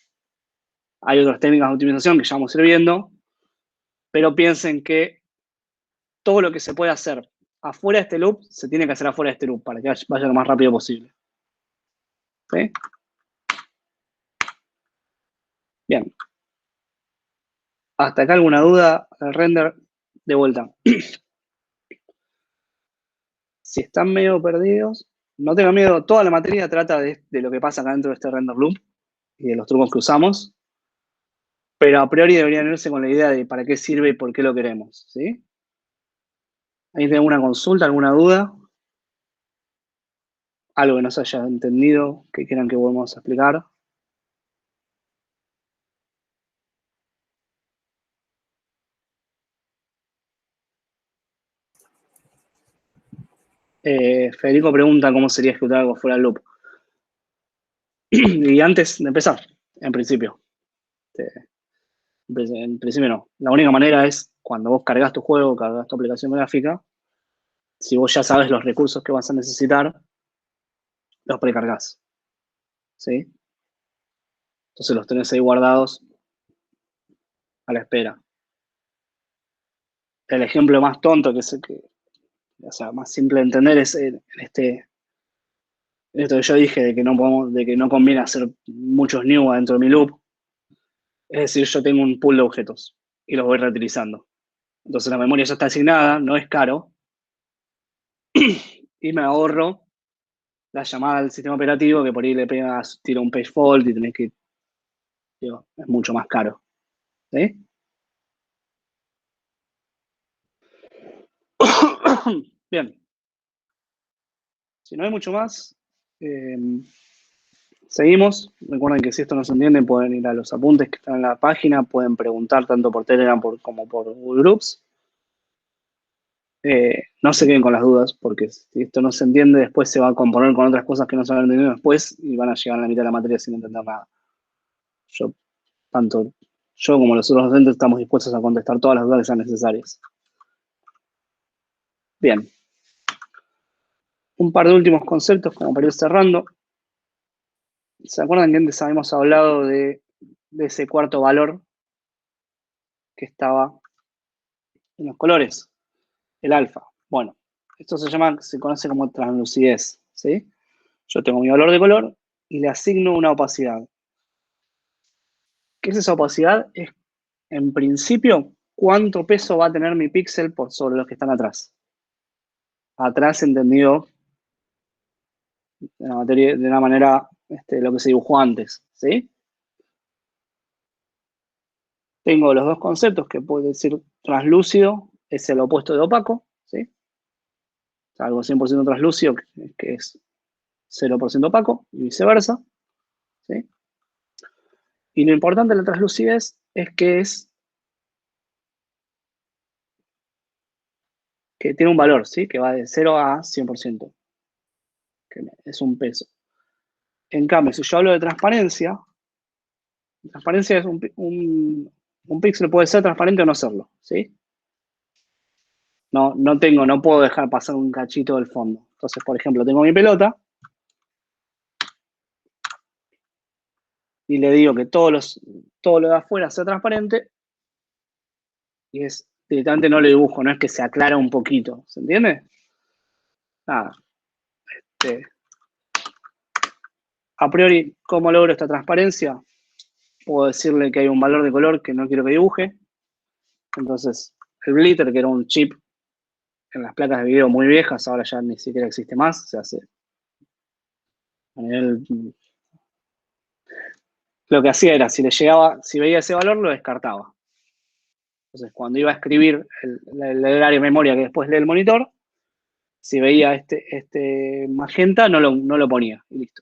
Hay otras técnicas de optimización que ya vamos a ir viendo, pero piensen que todo lo que se puede hacer afuera de este loop se tiene que hacer afuera de este loop para que vaya lo más rápido posible. ¿Sí? Bien. ¿Hasta acá alguna duda? El render, de vuelta. Si están medio perdidos, no tengan miedo. Toda la materia trata de lo que pasa acá dentro de este render loop y de los trucos que usamos. Pero a priori deberían irse con la idea de para qué sirve y por qué lo queremos. ¿Sí? ¿Ahí tienen alguna consulta, alguna duda? Algo que no se haya entendido, que quieran que volvamos a explicar. Federico pregunta cómo sería ejecutar algo fuera del loop. Y antes de empezar, en principio. En principio no. La única manera es cuando vos cargas tu juego, cargas tu aplicación gráfica, si vos ya sabes los recursos que vas a necesitar, los precargás. ¿Sí? Entonces los tenés ahí guardados a la espera. El ejemplo más tonto, o sea, más simple de entender es esto que yo dije de que no conviene hacer muchos new dentro de mi loop. Es decir, yo tengo un pool de objetos y los voy reutilizando. Entonces la memoria ya está asignada, no es caro, y me ahorro la llamada al sistema operativo que por ahí le pegas, tira un page fault y tenés que, digo, es mucho más caro. ¿Sí? Bien. Si no hay mucho más, seguimos. Recuerden que si esto no se entiende, pueden ir a los apuntes que están en la página, pueden preguntar tanto por Telegram como por Google Groups. No se queden con las dudas, porque si esto no se entiende, después se va a componer con otras cosas que no se han entendido después y van a llegar a la mitad de la materia sin entender nada. Tanto yo como los otros docentes estamos dispuestos a contestar todas las dudas que sean necesarias. Bien. Un par de últimos conceptos como para ir cerrando. ¿Se acuerdan que antes habíamos hablado de ese cuarto valor que estaba en los colores? El alfa. Bueno, esto se conoce como translucidez, ¿sí? Yo tengo mi valor de color y le asigno una opacidad. ¿Qué es esa opacidad? Es, en principio, cuánto peso va a tener mi píxel por sobre los que están atrás. Atrás entendido de una manera lo que se dibujó antes, ¿sí? Tengo los dos conceptos que puedo decir translúcido es el opuesto de opaco, ¿sí? O sea, algo 100% translúcido que es 0% opaco y viceversa, ¿sí? Y lo importante de la translucidez es que tiene un valor, ¿sí? Que va de 0 a 100%, que es un peso. En cambio, si yo hablo de transparencia es un píxel puede ser transparente o no serlo, ¿sí? No puedo dejar pasar un cachito del fondo. Entonces, por ejemplo, tengo mi pelota y le digo que todo lo de afuera sea transparente y directamente no lo dibujo, no es que se aclara un poquito, ¿se entiende? Nada. A priori, ¿cómo logro esta transparencia? Puedo decirle que hay un valor de color que no quiero que dibuje. Entonces, el blitter, que era un chip en las placas de video muy viejas, ahora ya ni siquiera existe más, se hace a nivel. Lo que hacía era, si veía ese valor, lo descartaba. Entonces, cuando iba a escribir el área de memoria que después lee el monitor, si veía este magenta, no lo ponía y listo.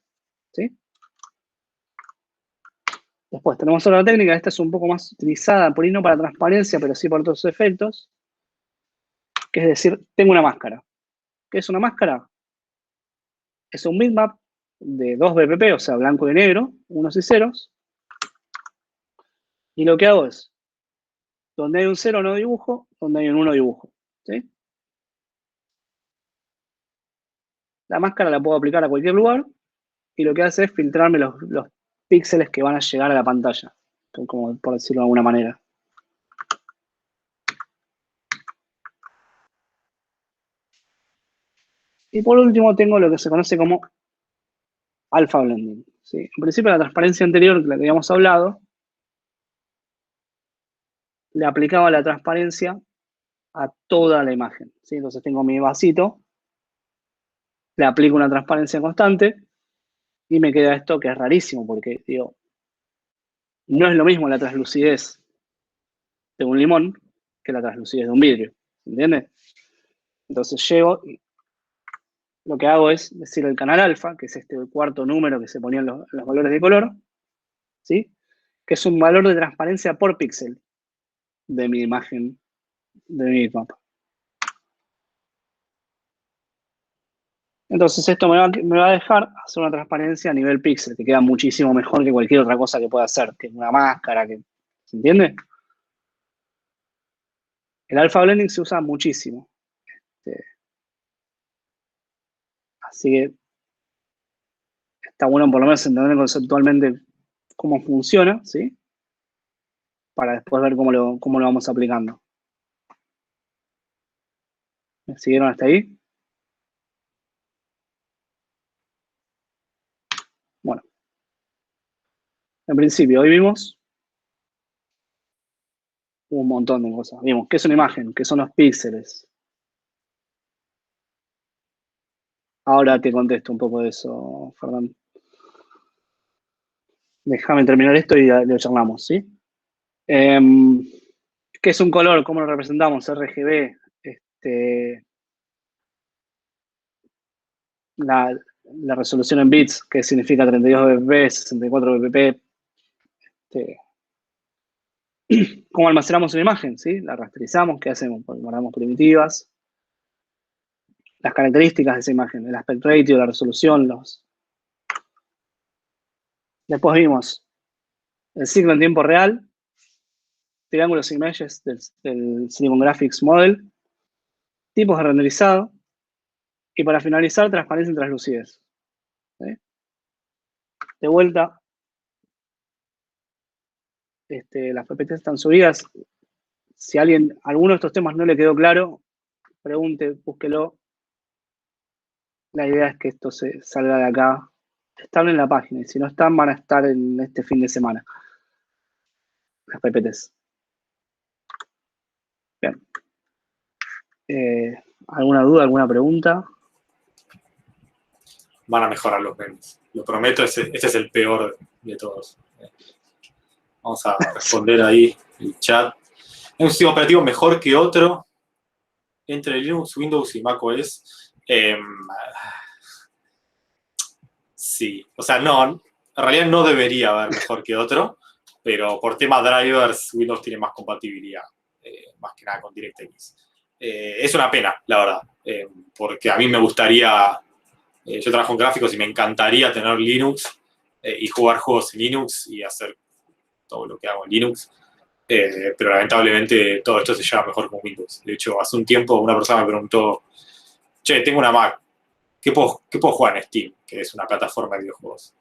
¿Sí? Después tenemos otra técnica, esta es un poco más utilizada, por ahí no para transparencia, pero sí por otros efectos, que es decir, tengo una máscara. ¿Qué es una máscara? Es un bitmap de 2 BPP, o sea, blanco y negro, unos y ceros. Y lo que hago es, donde hay un 0 no dibujo, donde hay un 1 dibujo. ¿Sí? La máscara la puedo aplicar a cualquier lugar y lo que hace es filtrarme los píxeles que van a llegar a la pantalla, como por decirlo de alguna manera. Y por último tengo lo que se conoce como alpha blending. ¿Sí? En principio la transparencia anterior, que la que habíamos hablado, le aplicaba la transparencia a toda la imagen. ¿Sí? Entonces tengo mi vasito, le aplico una transparencia constante y me queda esto que es rarísimo porque, digo, no es lo mismo la translucidez de un limón que la translucidez de un vidrio. ¿Entiendes? Entonces llego y lo que hago es decir el canal alfa, que es este cuarto número que se ponían los valores de color, ¿sí? Que es un valor de transparencia por píxel de mi imagen, de mi mapa. Entonces esto me va a dejar hacer una transparencia a nivel píxel, que queda muchísimo mejor que cualquier otra cosa que pueda hacer, que una máscara, ¿se entiende? El alpha blending se usa muchísimo. Así que está bueno por lo menos entender conceptualmente cómo funciona, ¿sí? Para después ver cómo lo vamos aplicando. ¿Me siguieron hasta ahí? Bueno. En principio, hoy vimos un montón de cosas. Vimos qué es una imagen, qué son los píxeles. Ahora te contesto un poco de eso, Fernando. Déjame terminar esto y lo charlamos, ¿sí? ¿Qué es un color? ¿Cómo lo representamos? RGB. La resolución en bits, que significa 32 bpp, 64 bpp. ¿Cómo almacenamos una imagen? ¿Sí? La rasterizamos, ¿qué hacemos? Pues guardamos primitivas. Las características de esa imagen, el aspect ratio, la resolución, Después vimos el ciclo en tiempo real, triángulos images del Silicon Graphics Model, tipos de renderizado, y para finalizar, transparencia y translucidez. ¿Sí? De vuelta, las PPT están subidas. Si alguno de estos temas no le quedó claro, pregunte, búsquelo. La idea es que esto se salga de acá. Están en la página, y si no están, van a estar en este fin de semana. Las PPTs. Bien. ¿Alguna duda, alguna pregunta? Van a mejorar los memes. Lo prometo, este es el peor de todos. Vamos a responder ahí el chat. Es un sistema operativo mejor que otro entre Linux, Windows y macOS. Sí, o sea, no, en realidad no debería haber mejor que otro, pero por tema drivers, Windows tiene más compatibilidad, más que nada con DirectX. Es una pena, la verdad, porque a mí me gustaría, yo trabajo en gráficos y me encantaría tener Linux y jugar juegos en Linux y hacer todo lo que hago en Linux, pero lamentablemente todo esto se lleva mejor con Windows. De hecho, hace un tiempo una persona me preguntó, che, tengo una Mac, ¿qué puedo jugar en Steam? Que es una plataforma de videojuegos.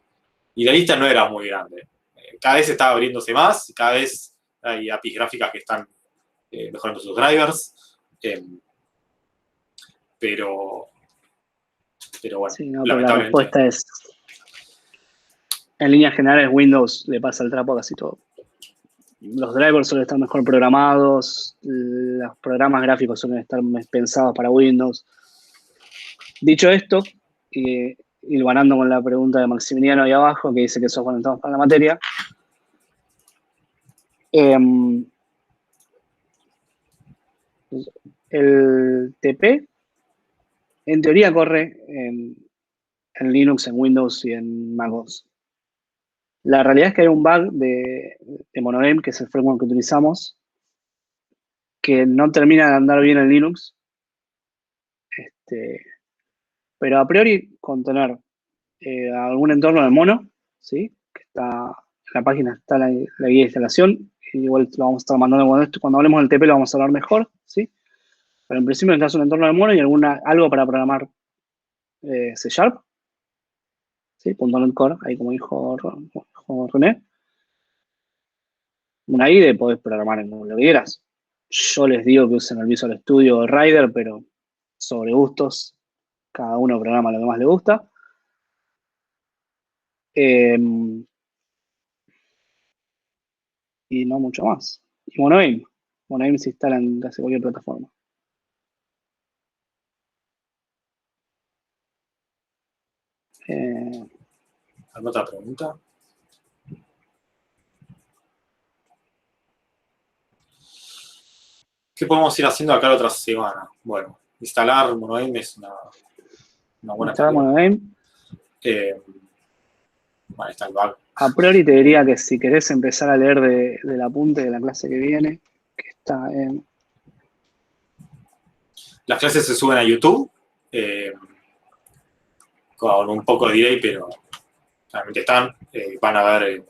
Y la lista no era muy grande. Cada vez está abriéndose más, y cada vez hay APIs gráficas que están mejorando sus drivers. Pero bueno, Sí, no, pero la lamentablemente. respuesta es, en líneas generales, Windows le pasa el trapo a casi todo. Los drivers suelen estar mejor programados, los programas gráficos suelen estar pensados para Windows. Dicho esto, y hilvanando con la pregunta de Maximiliano ahí abajo, que dice que software necesitamos para la materia, el TP, en teoría, corre en Linux, en Windows y en macOS. La realidad es que hay un bug de Monogame, que es el framework que utilizamos, que no termina de andar bien en Linux. Pero a priori, con tener algún entorno de mono, ¿sí? Que está en la página, está la guía de instalación. Igual lo vamos a estar mandando cuando hablemos del TP, lo vamos a hablar mejor, ¿sí? Pero en principio necesitas un entorno de mono y algo para programar C#, ¿sí? .NET Core, ahí como dijo René. Una IDE podés programar en lo que quieras. Yo les digo que usen el Visual Studio o Rider, pero sobre gustos, cada uno programa lo que más le gusta. Y no mucho más. Y Monoaim se instala en casi cualquier plataforma. ¿Alguna otra pregunta? ¿Qué podemos ir haciendo acá la otra semana? Bueno, instalar Monoaim es una buena Instalar tarea. Monoaim. Bueno, está el bug. A priori te diría que si querés empezar a leer del apunte de la clase que viene, que está en... Las clases se suben a YouTube. con un poco de delay, pero realmente están. Van a ver,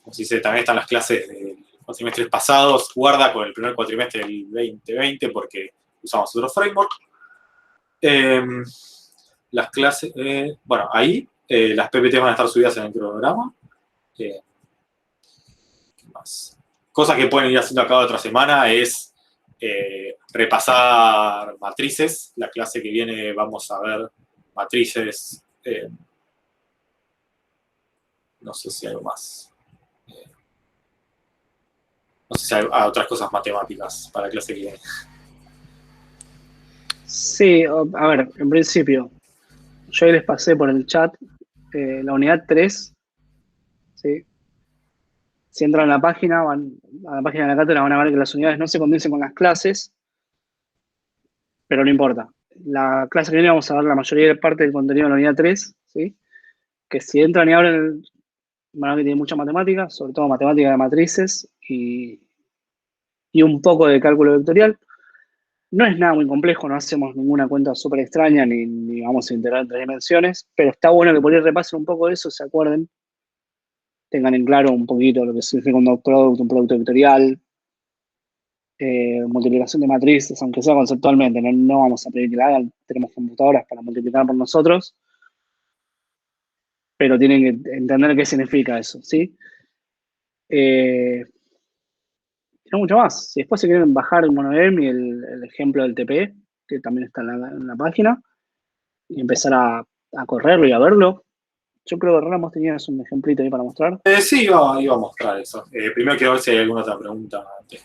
como se dice, también están las clases de cuatrimestres pasados. Guarda con el primer cuatrimestre del 2020 porque usamos otro framework. Las clases, bueno, ahí las PPT van a estar subidas en el programa. ¿Qué más? Cosas que pueden ir haciendo acá otra semana es repasar matrices. La clase que viene vamos a ver matrices. No sé si hay algo más. No sé si hay otras cosas matemáticas para la clase que viene. Sí, a ver, en principio, yo ahí les pasé por el chat la unidad 3, ¿sí? Si entran a la página, van a la página de la cátedra, van a ver que las unidades no se convencen con las clases, pero no importa. La clase que viene vamos a ver la mayoría de parte del contenido de la unidad 3, ¿sí? Que si entran y abren, van a ver que tiene mucha matemática, sobre todo matemática de matrices y un poco de cálculo vectorial. No es nada muy complejo, no hacemos ninguna cuenta súper extraña ni vamos a integrar en 3 dimensiones, pero está bueno que por ahí repasen un poco de eso, se acuerden, tengan en claro un poquito lo que significa un dot product, un producto vectorial, multiplicación de matrices, aunque sea conceptualmente, no vamos a pedir que la hagan, tenemos computadoras para multiplicar por nosotros, pero tienen que entender qué significa eso, ¿sí? No mucho más. Si después se quieren bajar el MonoGame y el ejemplo del TP, que también está en la página, y empezar a correrlo y a verlo. Yo creo que Ramos tenías un ejemplito ahí para mostrar. Sí, iba a mostrar eso. Primero quiero ver si hay alguna otra pregunta antes.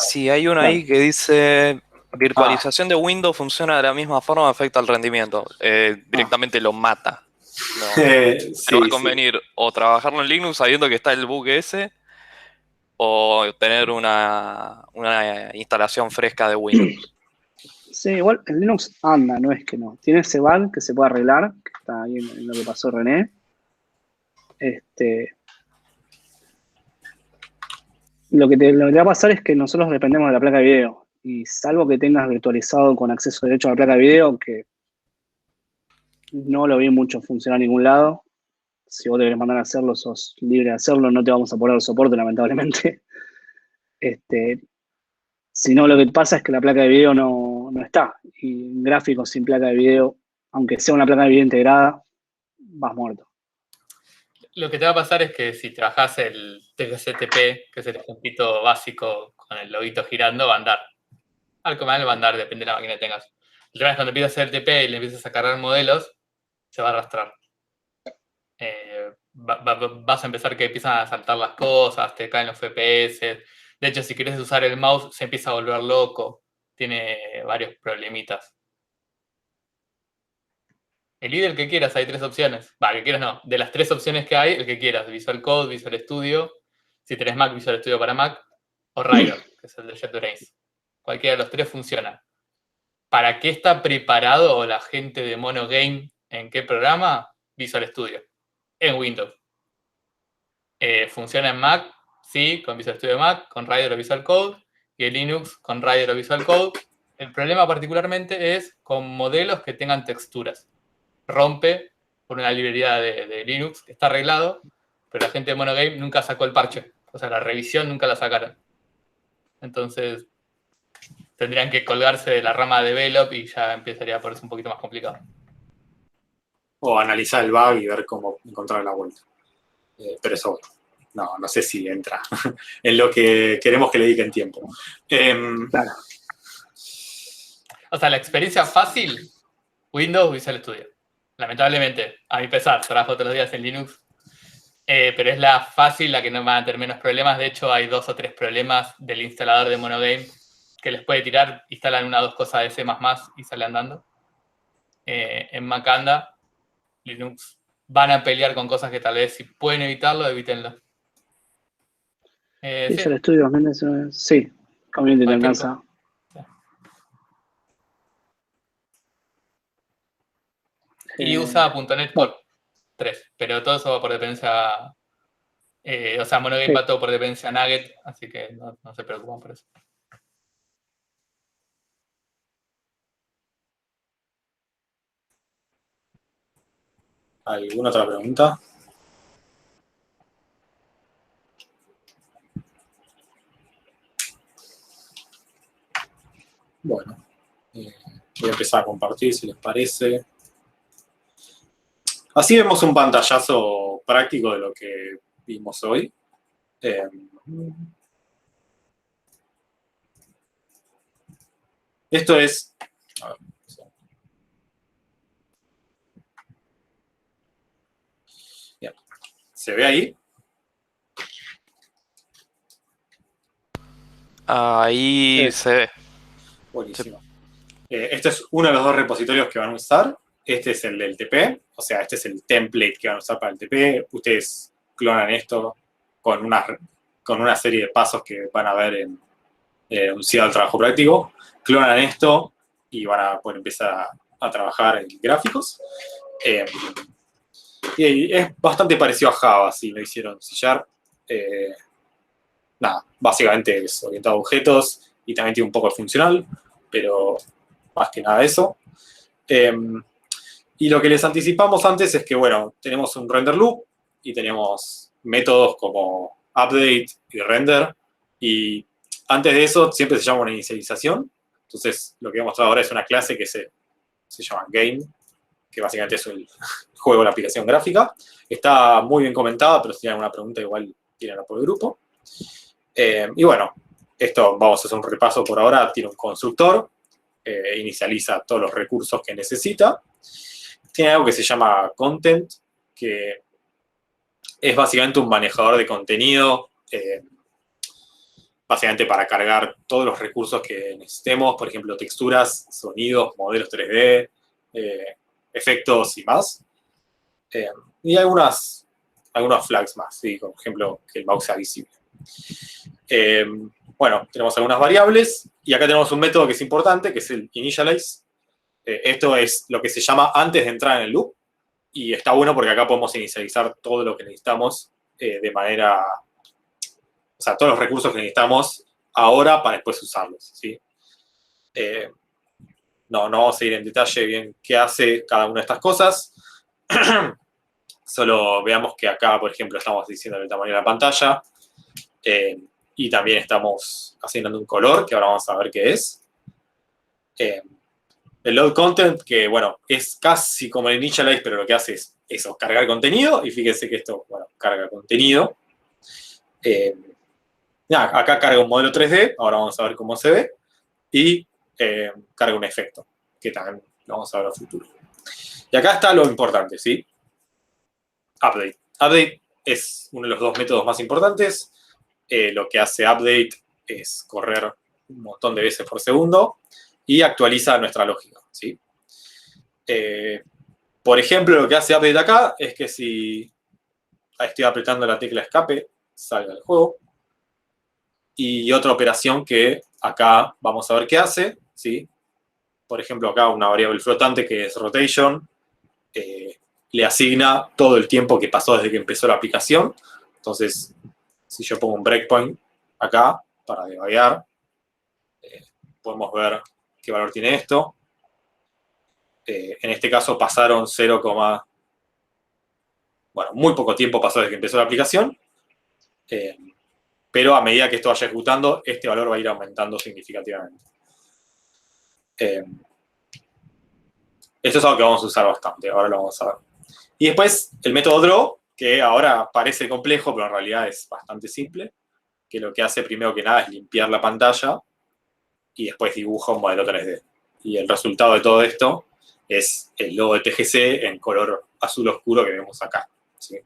Sí, hay uno ahí que dice: virtualización de Windows funciona de la misma forma, afecta al rendimiento. Directamente lo mata. No. Sí, Te va a sí. convenir o trabajarlo en Linux sabiendo que está el bug ese, o tener una instalación fresca de Windows. Sí, igual el Linux anda, no es que no. Tiene ese bug que se puede arreglar, que está ahí en lo que pasó René. Lo que te va a pasar es que nosotros dependemos de la placa de video. Y salvo que tengas virtualizado con acceso directo a la placa de video, que no lo vi mucho funcionar en ningún lado. Si vos te querés mandar a hacerlo, sos libre de hacerlo, no te vamos a poner el soporte, lamentablemente. Si no, lo que pasa es que la placa de video no está. Y gráficos sin placa de video, aunque sea una placa de video integrada, vas muerto. Lo que te va a pasar es que si trabajás el TCP, que es el ejemplito básico con el loguito girando, va a andar. Algo mal va a andar, depende de la máquina que tengas. El tema es cuando empiezas a hacer el TP y le empiezas a cargar modelos, se va a arrastrar. Vas a empezar que empiezan a saltar las cosas, te caen los FPS. De hecho, si quieres usar el mouse, se empieza a volver loco. Tiene varios problemitas. Elige el que quieras, hay 3 opciones. Va, que quieras no. De las 3 opciones que hay, el que quieras. Visual Code, Visual Studio. Si tenés Mac, Visual Studio para Mac. O Rider, que es el de JetBrains. Cualquiera de los 3 funciona. ¿Para qué está preparado la gente de MonoGame? ¿En qué programa? Visual Studio. En Windows. Funciona en Mac, sí, con Visual Studio Mac, con Rider o Visual Code. Y en Linux, con Rider o Visual Code. El problema particularmente es con modelos que tengan texturas. Rompe por una librería de Linux que está arreglado, pero la gente de MonoGame nunca sacó el parche. O sea, la revisión nunca la sacaron. Entonces, tendrían que colgarse de la rama de develop y ya empezaría a ponerse un poquito más complicado. O analizar el bug y ver cómo encontrar la vuelta. Pero eso, no sé si entra en lo que queremos que le dediquen tiempo. Claro. O sea, la experiencia fácil, Windows Visual Studio. Lamentablemente, a mi pesar, trabajo todos los días en Linux, pero es la fácil, la que no va a tener menos problemas. De hecho, hay 2 o 3 problemas del instalador de MonoGame que les puede tirar, instalan 1 o 2 cosas de C++ y sale andando. En Mac anda, Linux van a pelear con cosas que tal vez si pueden evitarlo, evítenlo. Visual Studio 2019, sí, Community te alcanza. Y usa .NET Core 3, pero todo eso va por dependencia. O sea, MonoGame va todo por dependencia Nugget, así que no se preocupen por eso. ¿Alguna otra pregunta? Bueno, voy a empezar a compartir si les parece. Así vemos un pantallazo práctico de lo que vimos hoy. Esto es... a ver, bien. ¿Se ve ahí? Ahí Sí. se ve. Buenísimo. Este es uno de los dos repositorios que van a usar. Este es el del TP, o sea, este es el template que van a usar para el TP. Ustedes clonan esto con una serie de pasos que van a ver en un CIAD al trabajo práctico. Clonan esto y van a poder empezar a trabajar en gráficos. Y es bastante parecido a Java, si lo hicieron C#. Nada, básicamente es orientado a objetos y también tiene un poco de funcional, pero más que nada eso. Y lo que les anticipamos antes es que, bueno, tenemos un render loop y tenemos métodos como update y render. Y antes de eso siempre se llama una inicialización. Entonces, lo que voy a mostrar ahora es una clase que se llama game, que básicamente es el juego de la aplicación gráfica. Está muy bien comentada, pero si tienen alguna pregunta igual tírenla por el grupo. Y bueno, esto vamos a hacer un repaso por ahora. Tiene un constructor, inicializa todos los recursos que necesita. Tiene algo que se llama content, que es básicamente un manejador de contenido, básicamente para cargar todos los recursos que necesitemos, por ejemplo, texturas, sonidos, modelos 3D, efectos y más. Y algunos flags más, ¿sí? Por ejemplo, que el mouse sea visible. Bueno, tenemos algunas variables y acá tenemos un método que es importante, que es el initialize. Esto es lo que se llama antes de entrar en el loop y está bueno porque acá podemos inicializar todo lo que necesitamos de manera... O sea, todos los recursos que necesitamos ahora para después usarlos, ¿sí? No vamos a ir en detalle bien qué hace cada una de estas cosas. Solo veamos que acá, por ejemplo, estamos diciendo el tamaño de la pantalla. Y también estamos asignando un color, que ahora vamos a ver qué es. El load content, que bueno, es casi como el initialize, pero lo que hace es eso, cargar contenido. Y fíjense que esto, bueno, carga contenido. Acá carga un modelo 3D, ahora vamos a ver cómo se ve. Y carga un efecto, que también lo vamos a ver a futuro. Y acá está lo importante, ¿sí? Update. Update es uno de los dos métodos más importantes. Lo que hace update es correr un montón de veces por segundo y actualiza nuestra lógica, ¿sí? Por ejemplo, lo que hace update acá es que si estoy apretando la tecla escape, salga del juego. Y otra operación que acá vamos a ver qué hace, ¿sí? Por ejemplo, acá una variable flotante que es rotation, le asigna todo el tiempo que pasó desde que empezó la aplicación. Entonces, si yo pongo un breakpoint acá para debuguear, podemos ver qué valor tiene esto. En este caso pasaron 0, bueno, muy poco tiempo pasó desde que empezó la aplicación. Pero a medida que esto vaya ejecutando, este valor va a ir aumentando significativamente. Esto es algo que vamos a usar bastante, ahora lo vamos a ver. Y después el método draw, que ahora parece complejo, pero en realidad es bastante simple, que lo que hace primero que nada es limpiar la pantalla y después dibuja un modelo 3D. Y el resultado de todo esto es el logo de TGC en color azul oscuro que vemos acá, ¿sí?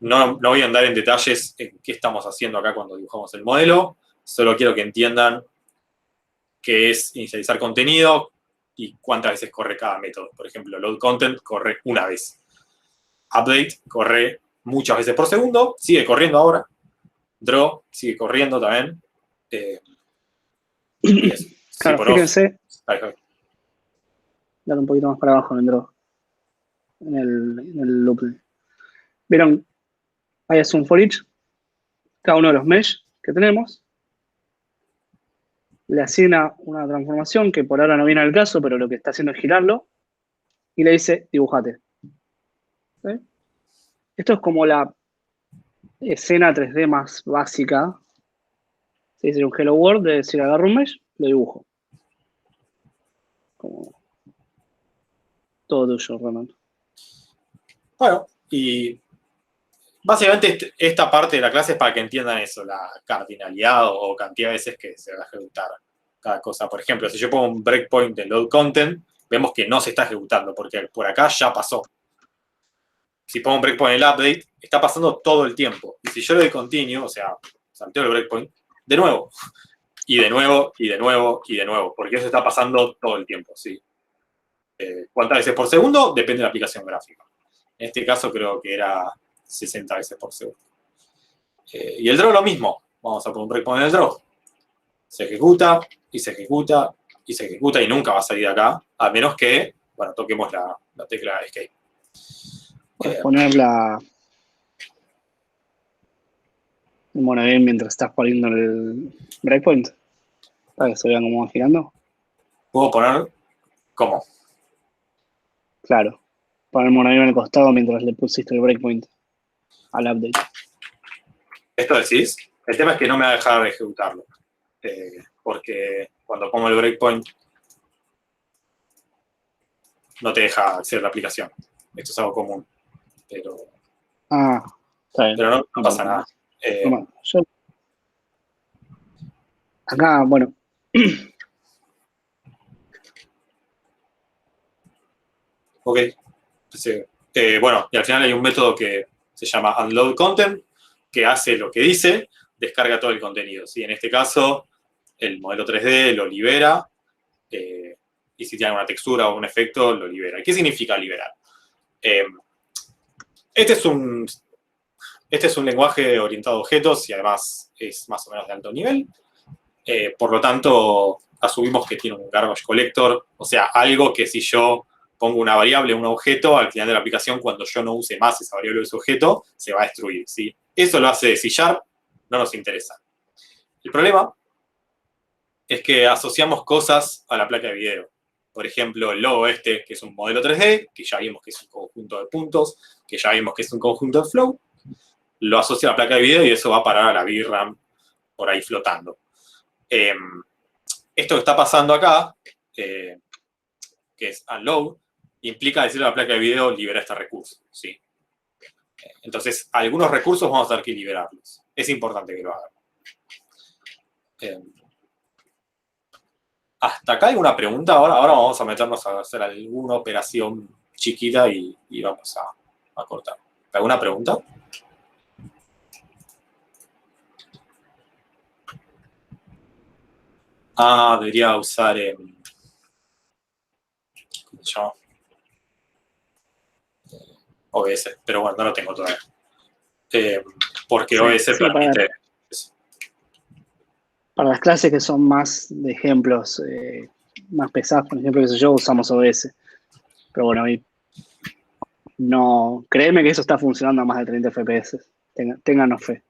No voy a andar en detalles en qué estamos haciendo acá cuando dibujamos el modelo, solo quiero que entiendan qué es inicializar contenido y cuántas veces corre cada método. Por ejemplo, load content corre una vez. Update corre muchas veces por segundo, sigue corriendo ahora. Draw sigue corriendo también. Y eso. Claro, Sí, fíjense, ahí. dale un poquito más para abajo en el draw, en el loop. ¿Vieron? Ahí es un for each, cada uno de los mesh que tenemos. Le asigna una transformación que por ahora no viene al caso, pero lo que está haciendo es girarlo. y le dice, dibujate. ¿Sí? Esto es como la escena 3D más básica. Si dice un Hello World, de decir agarro un mesh, lo dibujo. Como todo tuyo, Ronan. Bueno, y básicamente esta parte de la clase es para que entiendan eso, la cardinalidad o cantidad de veces que se va a ejecutar cada cosa. Por ejemplo, si yo pongo un breakpoint de load content, vemos que no se está ejecutando, porque por acá ya pasó. Si pongo un breakpoint en el update, está pasando todo el tiempo. Y si yo le doy continue, o sea, salteo el breakpoint, de nuevo, y de nuevo, y de nuevo, y de nuevo, porque eso está pasando todo el tiempo, ¿sí? ¿Cuántas veces por segundo? Depende de la aplicación gráfica. En este caso creo que era 60 veces por segundo. Y el draw lo mismo. Vamos a poner un breakpoint en el draw. Se ejecuta, y se ejecuta, y se ejecuta, y nunca va a salir de acá, a menos que, bueno, toquemos la tecla escape. Puedes poner el monogame mientras estás poniendo el breakpoint. Para que se vean cómo va girando. ¿Puedo poner cómo? Claro. Poner el monogame en el costado mientras le pusiste el breakpoint al update. ¿Esto decís? El tema es que no me va a dejar de ejecutarlo. Porque cuando pongo el breakpoint no te deja hacer la aplicación. Esto es algo común. Pero Está bien. no pasa nada. Bueno, yo acá, bueno. Ok. Sí. Bueno, y al final hay un método que se llama unload content, que hace lo que dice, descarga todo el contenido. ¿Sí? En este caso, el modelo 3D lo libera, y si tiene una textura o un efecto, lo libera. ¿Qué significa liberar? Este es un lenguaje orientado a objetos y además es más o menos de alto nivel. Por lo tanto, asumimos que tiene un garbage collector, o sea, algo que si yo pongo una variable, un objeto, al final de la aplicación, cuando yo no use más esa variable o ese objeto, se va a destruir. ¿Sí? Eso lo hace C#, no nos interesa. El problema es que asociamos cosas a la placa de video. Por ejemplo, el logo este, que es un modelo 3D, que ya vimos que es un conjunto de puntos, que ya vimos que es un conjunto de flow, lo asocia a la placa de video y eso va a parar a la VRAM por ahí flotando. Esto que está pasando acá, que es unload, implica decirle a la placa de video libera este recurso. ¿Sí? Entonces, algunos recursos vamos a tener que liberarlos. Es importante que lo hagan. ¿Hasta acá hay una pregunta? Ahora vamos a meternos a hacer alguna operación chiquita y vamos a cortar. ¿Alguna pregunta? Debería usar... ¿cómo se llama? OBS, pero bueno, no lo tengo todavía. Porque Sí, OBS sí, permite... Para las clases que son más de ejemplos más pesadas, por ejemplo, que sé yo, usamos OBS. Pero bueno, ahí no. Créeme que eso está funcionando a más de 30 FPS. Ténganos fe.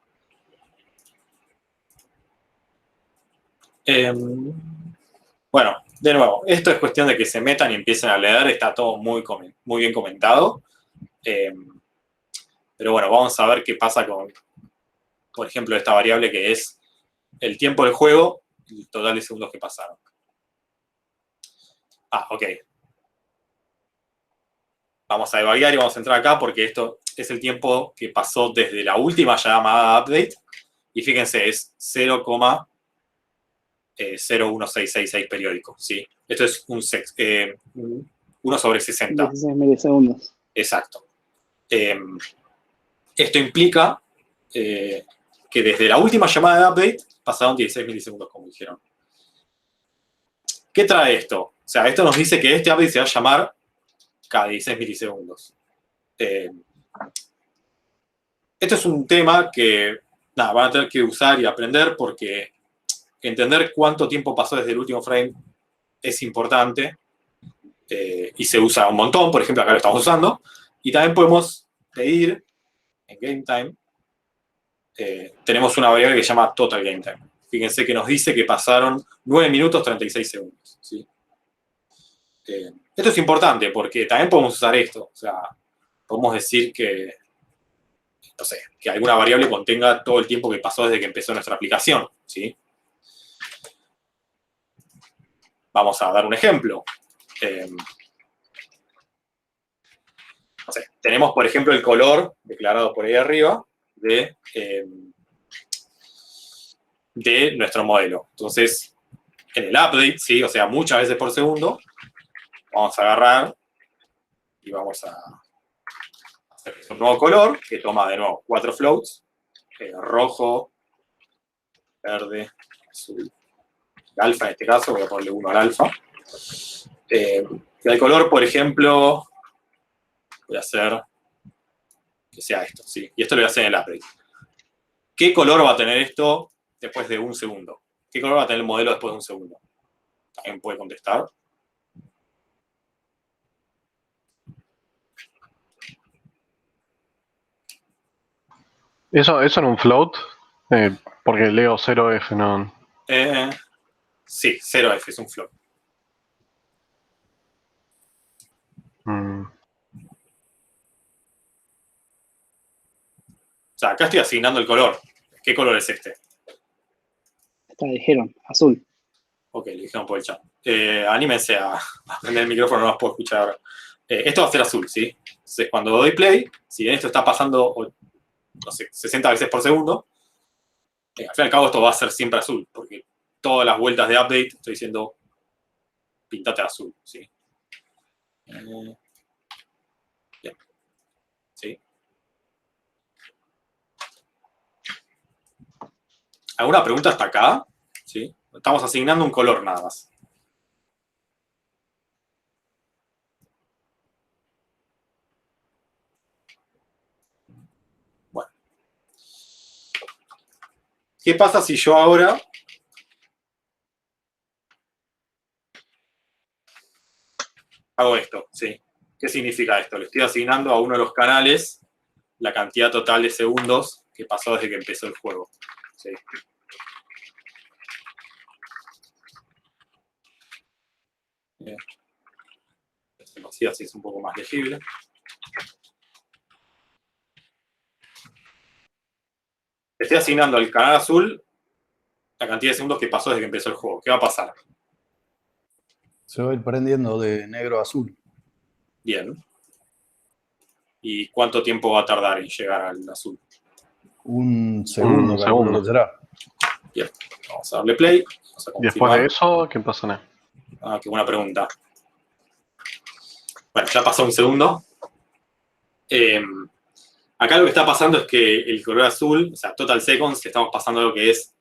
Bueno, de nuevo, esto es cuestión de que se metan y empiecen a leer, está todo muy bien comentado. Pero bueno, vamos a ver qué pasa con, por ejemplo, esta variable que es el tiempo del juego y el total de segundos que pasaron. Ok. Vamos a debuguear y vamos a entrar acá porque esto es el tiempo que pasó desde la última llamada update. Y fíjense, es 0,01666 periódico. ¿Sí? Esto es 1 sobre 60. 16 milisegundos. Exacto. Esto implica que desde la última llamada de update pasaron 16 milisegundos, como dijeron. ¿Qué trae esto? O sea, esto nos dice que este update se va a llamar cada 16 milisegundos. Esto es un tema que van a tener que usar y aprender porque entender cuánto tiempo pasó desde el último frame es importante y se usa un montón. Por ejemplo, acá lo estamos usando. Y también podemos pedir en GameTime, tenemos una variable que se llama Total Game Time. Fíjense que nos dice que pasaron 9 minutos 36 segundos. ¿Sí? Esto es importante porque también podemos usar esto. O sea, podemos decir que, no sé, que alguna variable contenga todo el tiempo que pasó desde que empezó nuestra aplicación, ¿sí? Vamos a dar un ejemplo. No sé, tenemos, por ejemplo, el color declarado por ahí arriba de nuestro modelo. Entonces, en el update, ¿sí? O sea, muchas veces por segundo, vamos a agarrar y vamos a hacer un nuevo color que toma de nuevo 4 floats, rojo, verde, azul, alfa en este caso, voy a ponerle 1 al alfa. El color, por ejemplo, voy a hacer que sea esto, ¿sí? Y esto lo voy a hacer en el update. ¿Qué color va a tener esto después de un segundo? ¿Qué color va a tener el modelo después de un segundo? ¿Alguien puede contestar? ¿Eso en un float? Porque leo 0F, no. Sí, 0F, es un float. Mm. O sea, acá estoy asignando el color. ¿Qué color es este? Te dijeron, azul. Ok, lo dijeron por el chat. Anímense a prender el micrófono, no los puedo escuchar ahora. Esto va a ser azul, ¿sí? Entonces, cuando doy play, si bien esto está pasando, no sé, 60 veces por segundo, al fin y al cabo esto va a ser siempre azul, porque todas las vueltas de update estoy diciendo pintate azul, ¿sí? Bien. ¿Sí? ¿Alguna pregunta hasta acá? ¿Sí? Estamos asignando un color nada más. Bueno. ¿Qué pasa si yo ahora hago esto? ¿Sí? ¿Qué significa esto? Le estoy asignando a uno de los canales la cantidad total de segundos que pasó desde que empezó el juego. ¿Sí? Bien. Así es un poco más legible. Le estoy asignando al canal azul la cantidad de segundos que pasó desde que empezó el juego. ¿Qué va a pasar? Se va a ir prendiendo de negro a azul. Bien. ¿Y cuánto tiempo va a tardar en llegar al azul? Un segundo, Un calculo segundo. que será. Bien. Vamos a darle play. Vamos a Después confirmar. de eso, ¿qué pasa? Ah, qué buena pregunta. Bueno, ya pasó un segundo. Acá lo que está pasando es que el color azul, o sea, total seconds, estamos pasando a lo que es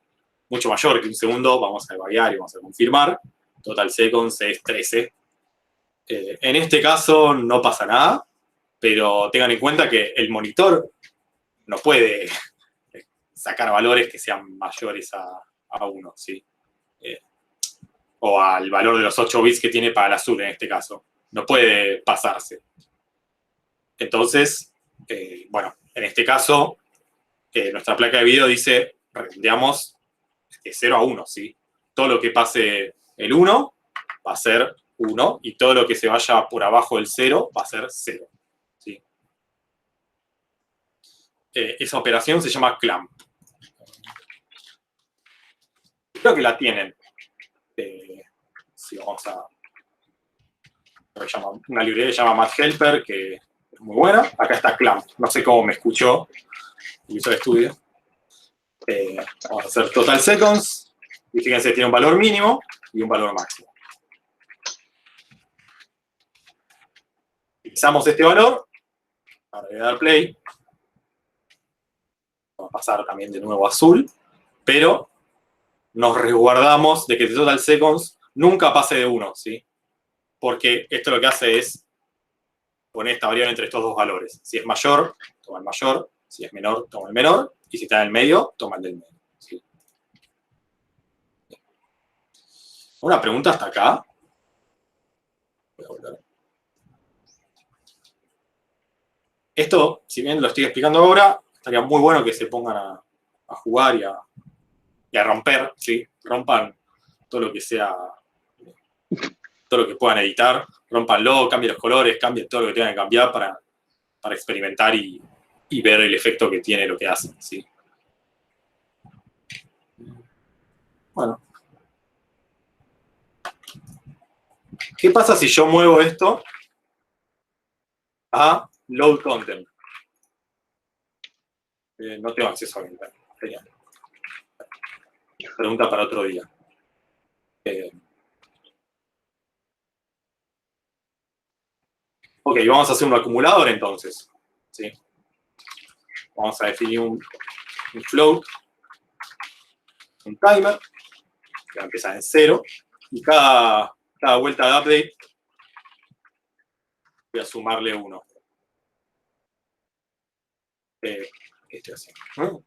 mucho mayor que un segundo. Vamos a variar y vamos a confirmar. Total seconds es 13. En este caso no pasa nada, pero tengan en cuenta que el monitor no puede sacar valores que sean mayores a 1, ¿sí? O al valor de los 8 bits que tiene para el azul en este caso. No puede pasarse. Entonces, bueno, en este caso, nuestra placa de video dice, redondeamos de 0 a 1, ¿sí? Todo lo que pase el 1 va a ser 1 y todo lo que se vaya por abajo del 0 va a ser 0, ¿sí? Esa operación se llama clamp. Creo que la tienen. Sí, vamos a... Una librería que se llama MathHelper, que es muy buena. Acá está clamp. No sé cómo me escuchó Visual Studio. Vamos a hacer total seconds. Y fíjense, tiene un valor mínimo y un valor máximo. Utilizamos este valor. Ahora voy a dar play. Vamos a pasar también de nuevo a azul. Pero nos resguardamos de que total seconds nunca pase de 1, ¿sí? Porque esto lo que hace es poner esta variable entre estos dos valores. Si es mayor, toma el mayor. Si es menor, toma el menor. Y si está en el medio, toma el del medio, ¿sí? ¿Una pregunta hasta acá? Voy a volver. Esto, si bien lo estoy explicando ahora, estaría muy bueno que se pongan a jugar y a romper, ¿sí? Rompan todo lo que sea todo lo que puedan editar, rómpanlo, cambien los colores, cambien todo lo que tengan que cambiar para experimentar y ver el efecto que tiene lo que hacen, ¿sí? Bueno. ¿Qué pasa si yo muevo esto a load content? No tengo acceso a ventana. Genial. Pregunta para otro día. Ok, vamos a hacer un acumulador entonces. ¿Sí? Vamos a definir un float, un timer, que va a empezar en 0, y cada vuelta de update voy a sumarle 1. ¿Qué estoy haciendo?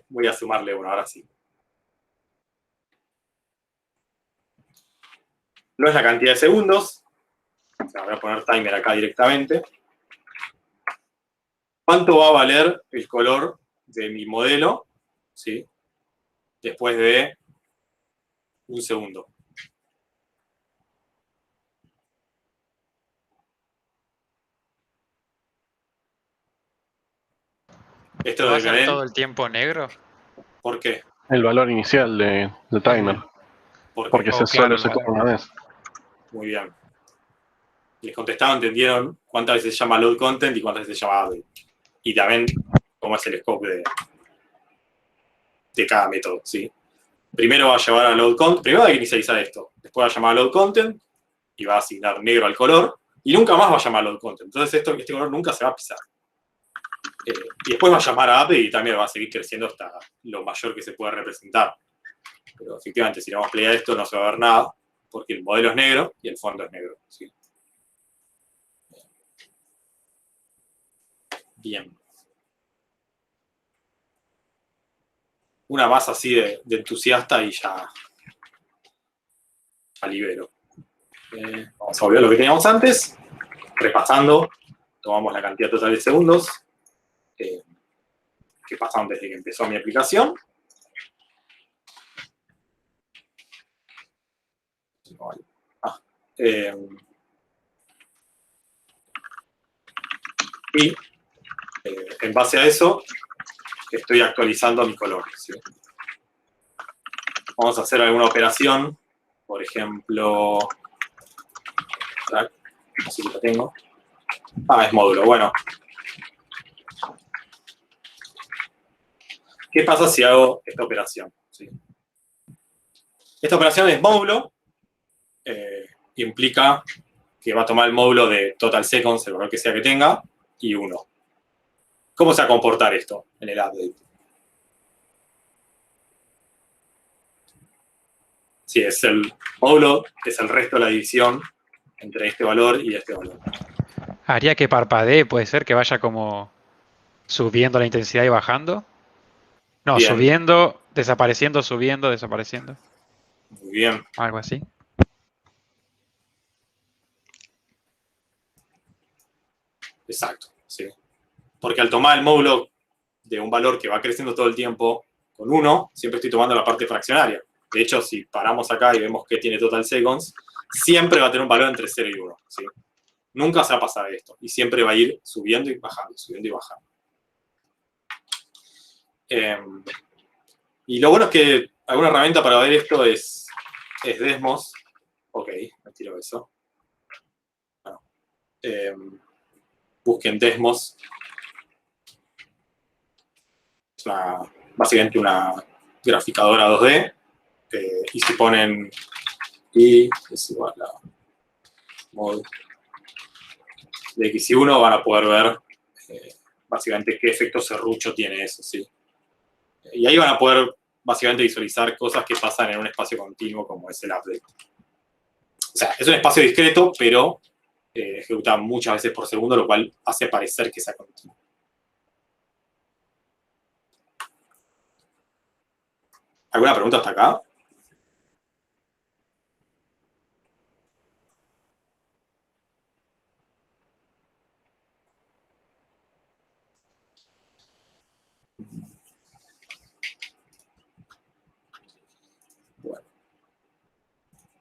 Voy a sumarle 1, ahora sí. No es la cantidad de segundos. O sea, voy a poner timer acá directamente. ¿Cuánto va a valer el color de mi modelo? ¿Sí? Después de un segundo. Esto ¿Va lo a ser declaré. todo el tiempo negro? ¿Por qué? El valor inicial de timer. Porque Oh, solo claro, se vale. cobra una vez. Muy bien. Les contestaron, entendieron cuántas veces se llama load content y cuántas veces se llama update. Y también cómo es el scope de cada método, ¿sí? Primero va a llevar a load content, primero hay que inicializar esto, después va a llamar a load content y va a asignar negro al color y nunca más va a llamar a load content. Entonces este color nunca se va a pisar. Y después va a llamar a update y también va a seguir creciendo hasta lo mayor que se pueda representar. Pero efectivamente, si le vamos a pelear esto no se va a ver nada porque el modelo es negro y el fondo es negro, ¿sí? Bien. Una más así de entusiasta y ya libero. Vamos a volver a lo que teníamos antes. Repasando, tomamos la cantidad total de segundos que pasaron desde que empezó mi aplicación. Y en base a eso estoy actualizando mi color, ¿sí? Vamos a hacer alguna operación, por ejemplo, no sé si la tengo. Es módulo, bueno. ¿Qué pasa si hago esta operación? ¿Sí? Esta operación es módulo, implica que va a tomar el módulo de total seconds, el valor que sea que tenga, y 1. ¿Cómo se va a comportar esto en el update? Sí, es el módulo, es el resto de la división entre este valor y este valor. Haría que parpadee, puede ser que vaya como subiendo la intensidad y bajando. No, Bien. subiendo, desapareciendo, subiendo, desapareciendo. Muy bien. Algo así. Exacto, sí. Porque al tomar el módulo de un valor que va creciendo todo el tiempo con 1, siempre estoy tomando la parte fraccionaria. De hecho, si paramos acá y vemos que tiene total seconds, siempre va a tener un valor entre 0 y 1. ¿Sí? Nunca se va a pasar esto. Y siempre va a ir subiendo y bajando, subiendo y bajando. Y lo bueno es que alguna herramienta para ver esto es Desmos. Ok, retiro eso. Bueno, busquen Desmos. Es básicamente una graficadora 2D. Y si ponen y es igual a mod de X y 1, van a poder ver básicamente qué efecto serrucho tiene eso, ¿sí? Y ahí van a poder básicamente visualizar cosas que pasan en un espacio continuo como es el update. O sea, es un espacio discreto, pero ejecuta muchas veces por segundo, lo cual hace parecer que sea continuo. ¿Alguna pregunta hasta acá?